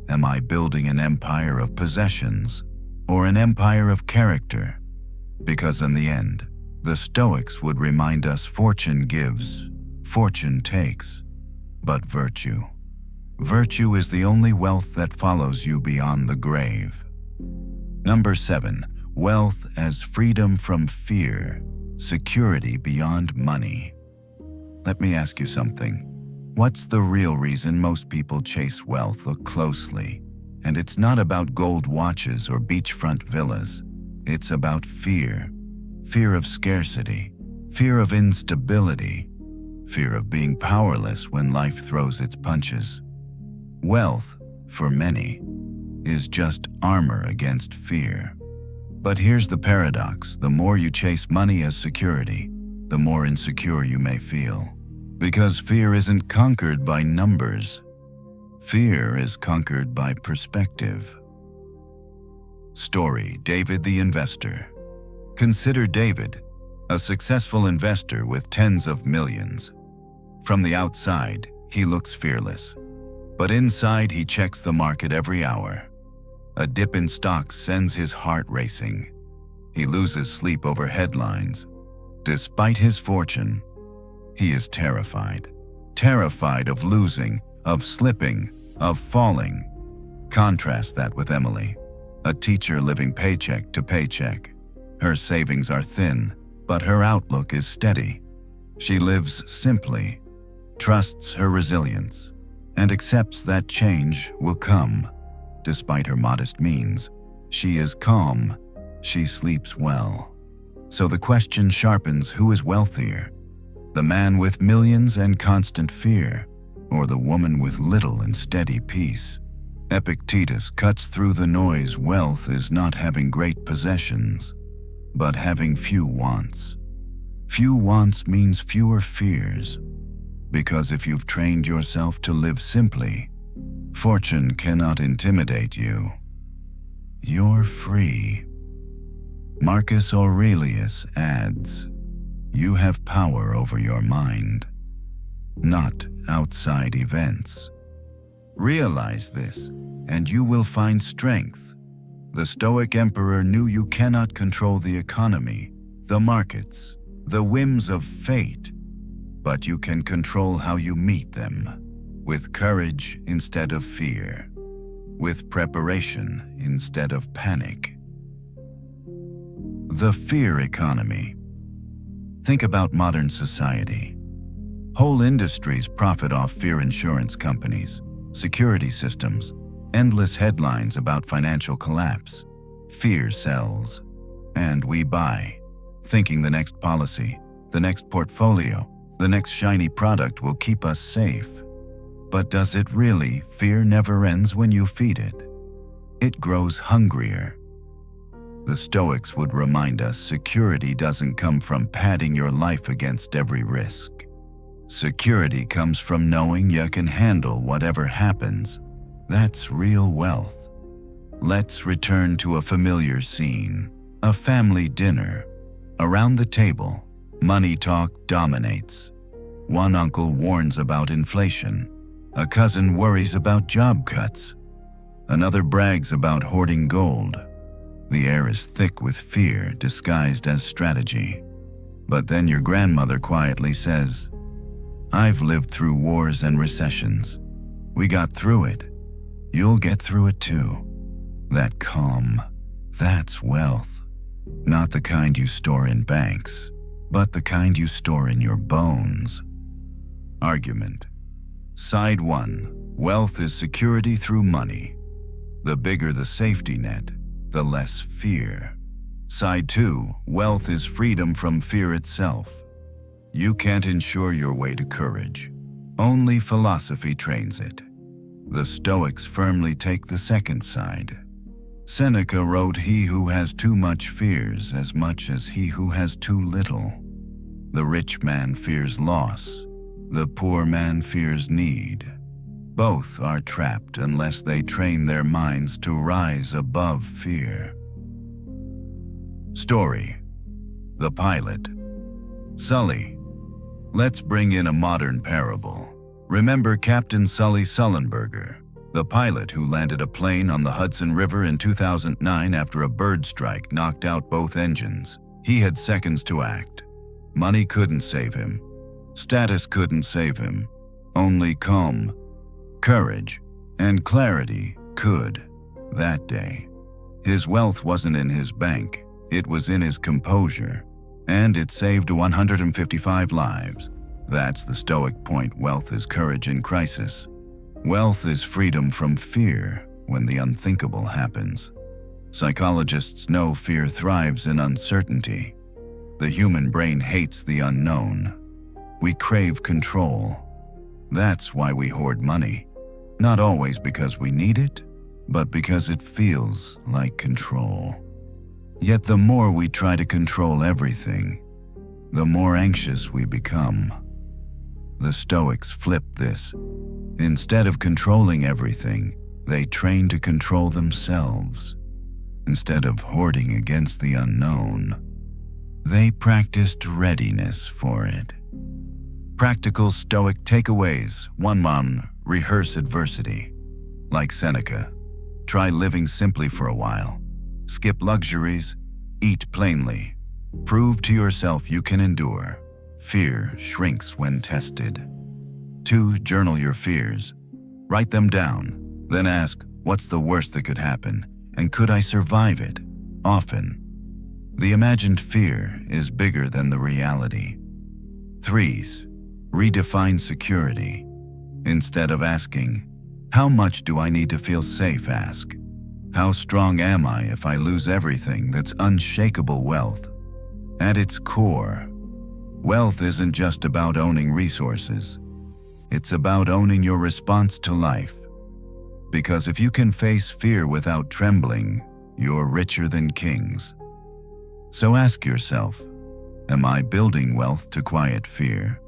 Speaker 1: Am I building an empire of possessions or an empire of character? Because in the end, the Stoics would remind us fortune gives, fortune takes, but virtue. Virtue is the only wealth that follows you beyond the grave. Number 7, wealth as freedom from fear, security beyond money. Let me ask you something. What's the real reason most people chase wealth? Look closely. And it's not about gold watches or beachfront villas. It's about fear. Fear of scarcity. Fear of instability. Fear of being powerless when life throws its punches. Wealth, for many, is just armor against fear. But here's the paradox. The more you chase money as security, the more insecure you may feel. Because fear isn't conquered by numbers. Fear is conquered by perspective. Story: David the Investor. Consider David, a successful investor with tens of millions. From the outside, he looks fearless. But inside, he checks the market every hour. A dip in stocks sends his heart racing. He loses sleep over headlines. Despite his fortune, he is terrified. Terrified of losing, of slipping, of falling. Contrast that with Emily, a teacher living paycheck to paycheck. Her savings are thin, but her outlook is steady. She lives simply, trusts her resilience, and accepts that change will come. Despite her modest means, she is calm. She sleeps well. So the question sharpens: who is wealthier? The man with millions and constant fear, or the woman with little and steady peace? Epictetus cuts through the noise. Wealth is not having great possessions, but having few wants. Few wants means fewer fears. Because if you've trained yourself to live simply, fortune cannot intimidate you. You're free. Marcus Aurelius adds, you have power over your mind, not outside events. Realize this, and you will find strength. The Stoic emperor knew you cannot control the economy, the markets, the whims of fate, but you can control how you meet them, with courage instead of fear, with preparation instead of panic. The fear economy. Think about modern society. Whole industries profit off fear: insurance companies, security systems, endless headlines about financial collapse. Fear sells, and we buy, thinking the next policy, the next portfolio, the next shiny product will keep us safe. But does it really? Fear never ends when you feed it. It grows hungrier. The Stoics would remind us security doesn't come from padding your life against every risk. Security comes from knowing you can handle whatever happens. That's real wealth. Let's return to a familiar scene. A family dinner. Around the table, money talk dominates. One uncle warns about inflation. A cousin worries about job cuts. Another brags about hoarding gold. The air is thick with fear disguised as strategy. But then your grandmother quietly says, I've lived through wars and recessions. We got through it. You'll get through it too. That calm, that's wealth. Not the kind you store in banks, but the kind you store in your bones. Argument. Side 1. Wealth is security through money. The bigger the safety net, the less fear. Side 2. Wealth is freedom from fear itself. You can't ensure your way to courage. Only philosophy trains it. The Stoics firmly take the second side. Seneca wrote, "He who has too much fears as much as he who has too little." The rich man fears loss. The poor man fears need. Both are trapped unless they train their minds to rise above fear. Story. The Pilot. Sully. Let's bring in a modern parable. Remember Captain Sully Sullenberger, the pilot who landed a plane on the Hudson River in 2009 after a bird strike knocked out both engines. He had seconds to act. Money couldn't save him. Status couldn't save him. Only calm, courage, and clarity could that day. His wealth wasn't in his bank. It was in his composure, and it saved 155 lives. That's the Stoic point. Wealth is courage in crisis. Wealth is freedom from fear when the unthinkable happens. Psychologists know fear thrives in uncertainty. The human brain hates the unknown. We crave control. That's why we hoard money. Not always because we need it, but because it feels like control. Yet the more we try to control everything, the more anxious we become. The Stoics flipped this. Instead of controlling everything, they trained to control themselves. Instead of hoarding against the unknown, they practiced readiness for it. Practical Stoic takeaways. 1. Rehearse adversity. Like Seneca, try living simply for a while. Skip luxuries. Eat plainly. Prove to yourself you can endure. Fear shrinks when tested. 2. Journal your fears. Write them down. Then ask, what's the worst that could happen, and could I survive it? Often, the imagined fear is bigger than the reality. 3. Redefine security. Instead of asking, how much do I need to feel safe, ask, how strong am I if I lose everything? That's unshakable wealth. At its core, wealth isn't just about owning resources. It's about owning your response to life. Because if you can face fear without trembling, you're richer than kings. So ask yourself, am I building wealth to quiet fear?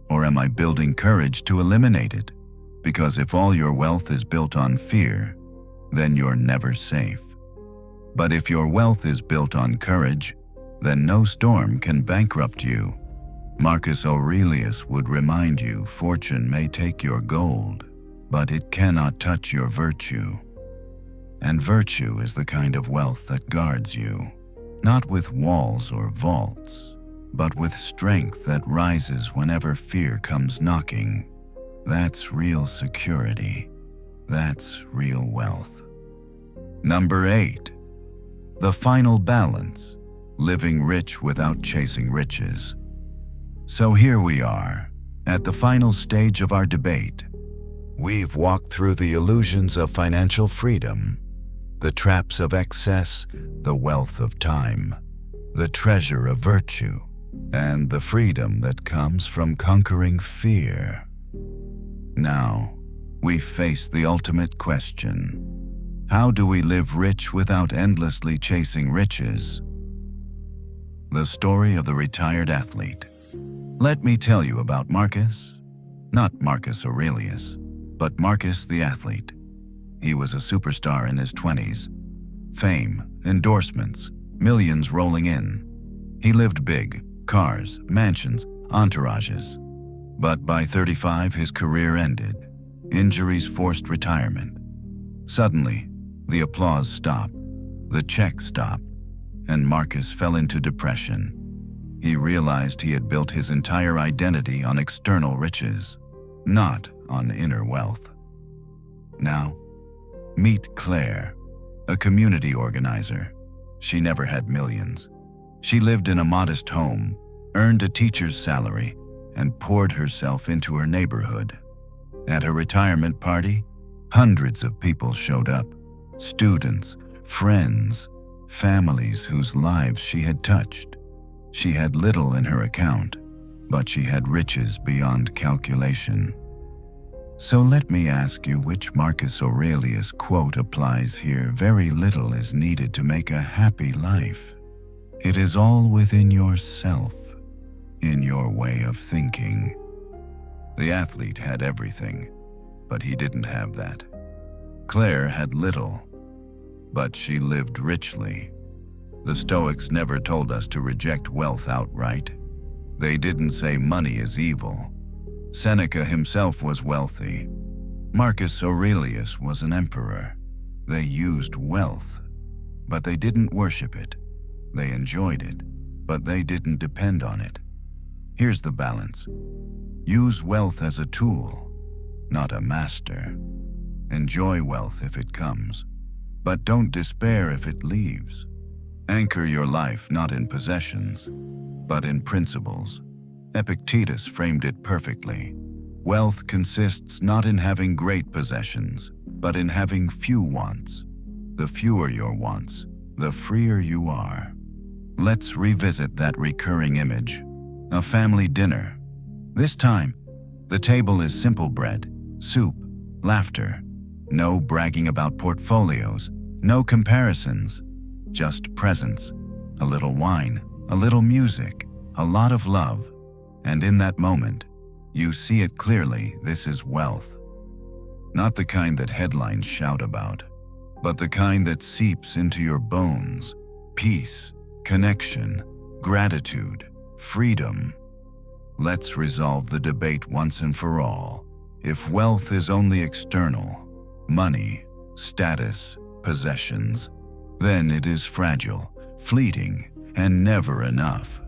Speaker 1: Or am I building courage to eliminate it? Because if all your wealth is built on fear, then you're never safe. But if your wealth is built on courage, then no storm can bankrupt you. Marcus Aurelius would remind you, fortune may take your gold, but it cannot touch your virtue. And virtue is the kind of wealth that guards you, not with walls or vaults, but with strength that rises whenever fear comes knocking. That's real security. That's real wealth. 8. The final balance. Living rich without chasing riches. So here we are, at the final stage of our debate. We've walked through the illusions of financial freedom, the traps of excess, the wealth of time, the treasure of virtue, and the freedom that comes from conquering fear. Now, we face the ultimate question. How do we live rich without endlessly chasing riches? The story of the retired athlete. Let me tell you about Marcus. Not Marcus Aurelius, but Marcus the athlete. He was a superstar in his 20s. Fame, endorsements, millions rolling in. He lived big, cars, mansions, entourages. But by 35, his career ended. Injuries forced retirement. Suddenly, the applause stopped, the checks stopped, and Marcus fell into depression. He realized he had built his entire identity on external riches, not on inner wealth. Now, meet Claire, a community organizer. She never had millions. She lived in a modest home, earned a teacher's salary, and poured herself into her neighborhood. At her retirement party, hundreds of people showed up. Students, friends, families whose lives she had touched. She had little in her account, but she had riches beyond calculation. So let me ask you which Marcus Aurelius quote applies here. Very little is needed to make a happy life. It is all within yourself, in your way of thinking. The athlete had everything, but he didn't have that. Claire had little, but she lived richly. The Stoics never told us to reject wealth outright. They didn't say money is evil. Seneca himself was wealthy. Marcus Aurelius was an emperor. They used wealth, but they didn't worship it. They enjoyed it, but they didn't depend on it. Here's the balance. Use wealth as a tool, not a master. Enjoy wealth if it comes, but don't despair if it leaves. Anchor your life not in possessions, but in principles. Epictetus framed it perfectly. Wealth consists not in having great possessions, but in having few wants. The fewer your wants, the freer you are. Let's revisit that recurring image. A family dinner. This time, the table is simple bread, soup, laughter. No bragging about portfolios, no comparisons, just presence, a little wine, a little music, a lot of love. And in that moment, you see it clearly. This is wealth. Not the kind that headlines shout about, but the kind that seeps into your bones. Peace, connection, gratitude, freedom. Let's resolve the debate once and for all. If wealth is only external, money, status, possessions, then it is fragile, fleeting, and never enough.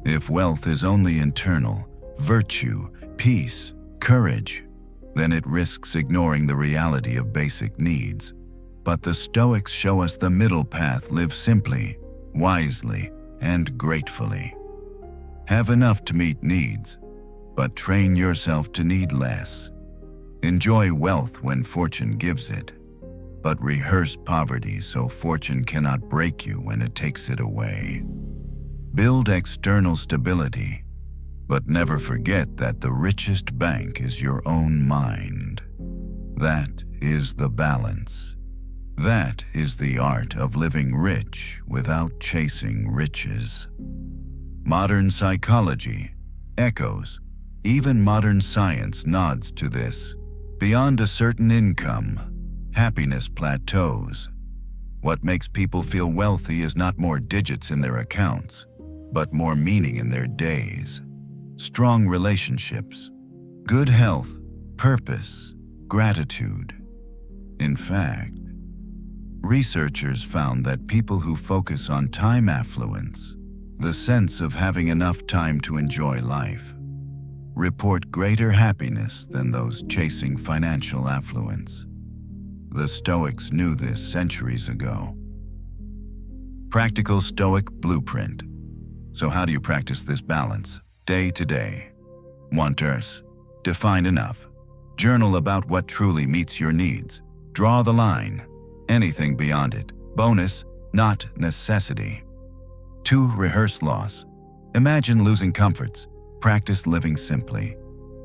Speaker 1: If wealth is only internal, virtue, peace, courage, then it risks ignoring the reality of basic needs. But the Stoics show us the middle path. Live simply, wisely, and gratefully. Have enough to meet needs, but train yourself to need less. Enjoy wealth when fortune gives it, but rehearse poverty so fortune cannot break you when it takes it away. Build external stability, but never forget that the richest bank is your own mind. That is the balance. That is the art of living rich without chasing riches. Modern psychology echoes, even modern science nods to this. Beyond a certain income, happiness plateaus. What makes people feel wealthy is not more digits in their accounts, but more meaning in their days. Strong relationships, good health, purpose, gratitude. In fact, researchers found that people who focus on time affluence, the sense of having enough time to enjoy life, report greater happiness than those chasing financial affluence. The Stoics knew this centuries ago. Practical Stoic blueprint. So how do you practice this balance, day to day? Want-ers. Define enough. Journal about what truly meets your needs. Draw the line. Anything beyond it. Bonus, not necessity. 2. Rehearse loss. Imagine losing comforts. Practice living simply.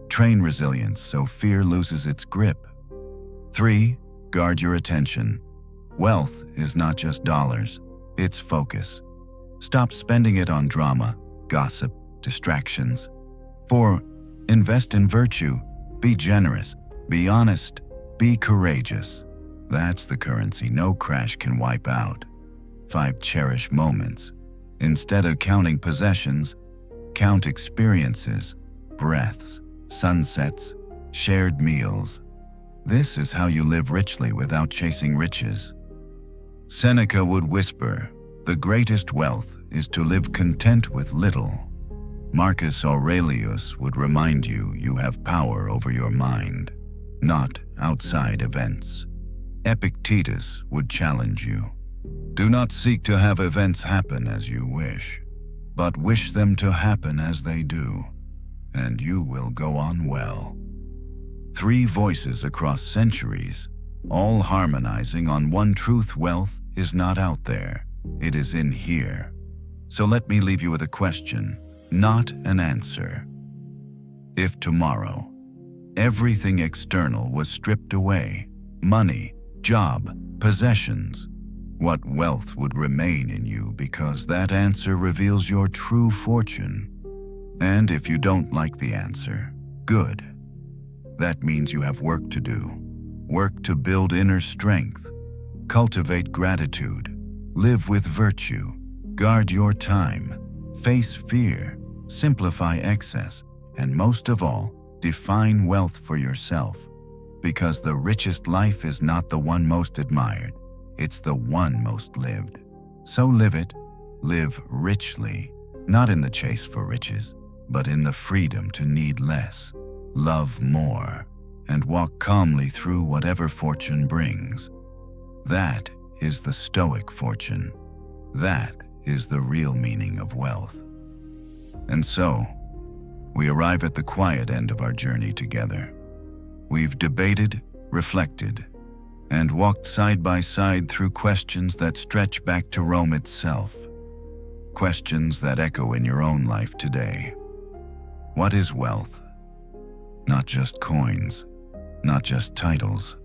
Speaker 1: Train resilience so fear loses its grip. 3. Guard your attention. Wealth is not just dollars, it's focus. Stop spending it on drama, gossip, distractions. 4. Invest in virtue. Be generous, be honest, be courageous. That's the currency no crash can wipe out. 5. Cherish moments. Instead of counting possessions, count experiences, breaths, sunsets, shared meals. This is how you live richly without chasing riches. Seneca would whisper, "The greatest wealth is to live content with little." Marcus Aurelius would remind you you have power over your mind. not outside events. Epictetus would challenge you. Do not seek to have events happen as you wish, but wish them to happen as they do, and you will go on well. Three voices across centuries, all harmonizing on one truth: wealth is not out there, it is in here. So let me leave you with a question, not an answer. If tomorrow, everything external was stripped away, money, job, possessions, what wealth would remain in you? Because that answer reveals your true fortune. And if you don't like the answer, good. That means you have work to do. Work to build inner strength, cultivate gratitude, live with virtue, guard your time, face fear, simplify excess, and most of all, define wealth for yourself. Because the richest life is not the one most admired, it's the one most lived. So live it, live richly, not in the chase for riches, but in the freedom to need less, love more, and walk calmly through whatever fortune brings. That is the Stoic fortune. That is the real meaning of wealth. And so, we arrive at the quiet end of our journey together. We've debated, reflected, and walked side by side through questions that stretch back to Rome itself. Questions that echo in your own life today. What is wealth? Not just coins, not just titles,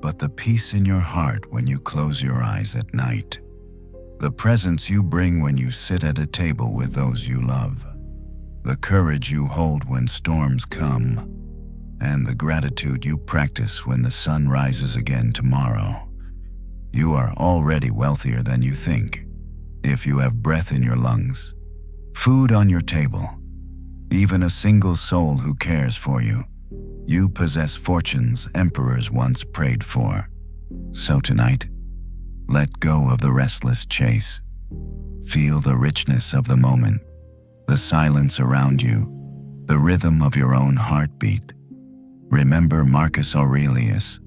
Speaker 1: but the peace in your heart when you close your eyes at night. The presence you bring when you sit at a table with those you love. The courage you hold when storms come, and the gratitude you practice when the sun rises again tomorrow. You are already wealthier than you think. If you have breath in your lungs, food on your table, even a single soul who cares for you, you possess fortunes emperors once prayed for. So tonight, let go of the restless chase. Feel the richness of the moment, the silence around you, the rhythm of your own heartbeat. Remember Marcus Aurelius,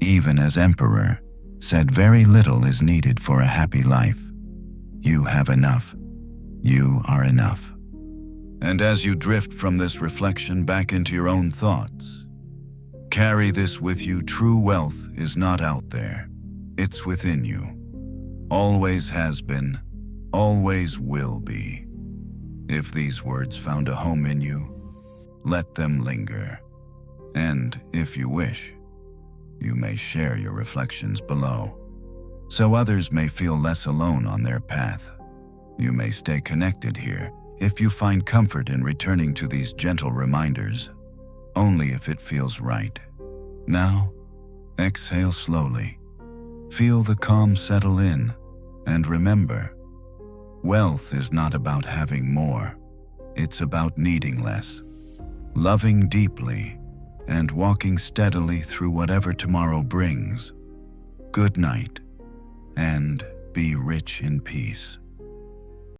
Speaker 1: even as emperor, said very little is needed for a happy life. You have enough. You are enough. And as you drift from this reflection back into your own thoughts, carry this with you: true wealth is not out there. It's within you. Always has been, always will be. If these words found a home in you, let them linger. And if you wish, you may share your reflections below, so others may feel less alone on their path. You may stay connected here if you find comfort in returning to these gentle reminders, only if it feels right. Now, exhale slowly. Feel the calm settle in, and remember, wealth is not about having more. It's about needing less, loving deeply, and walking steadily through whatever tomorrow brings. Good night, and be rich in peace.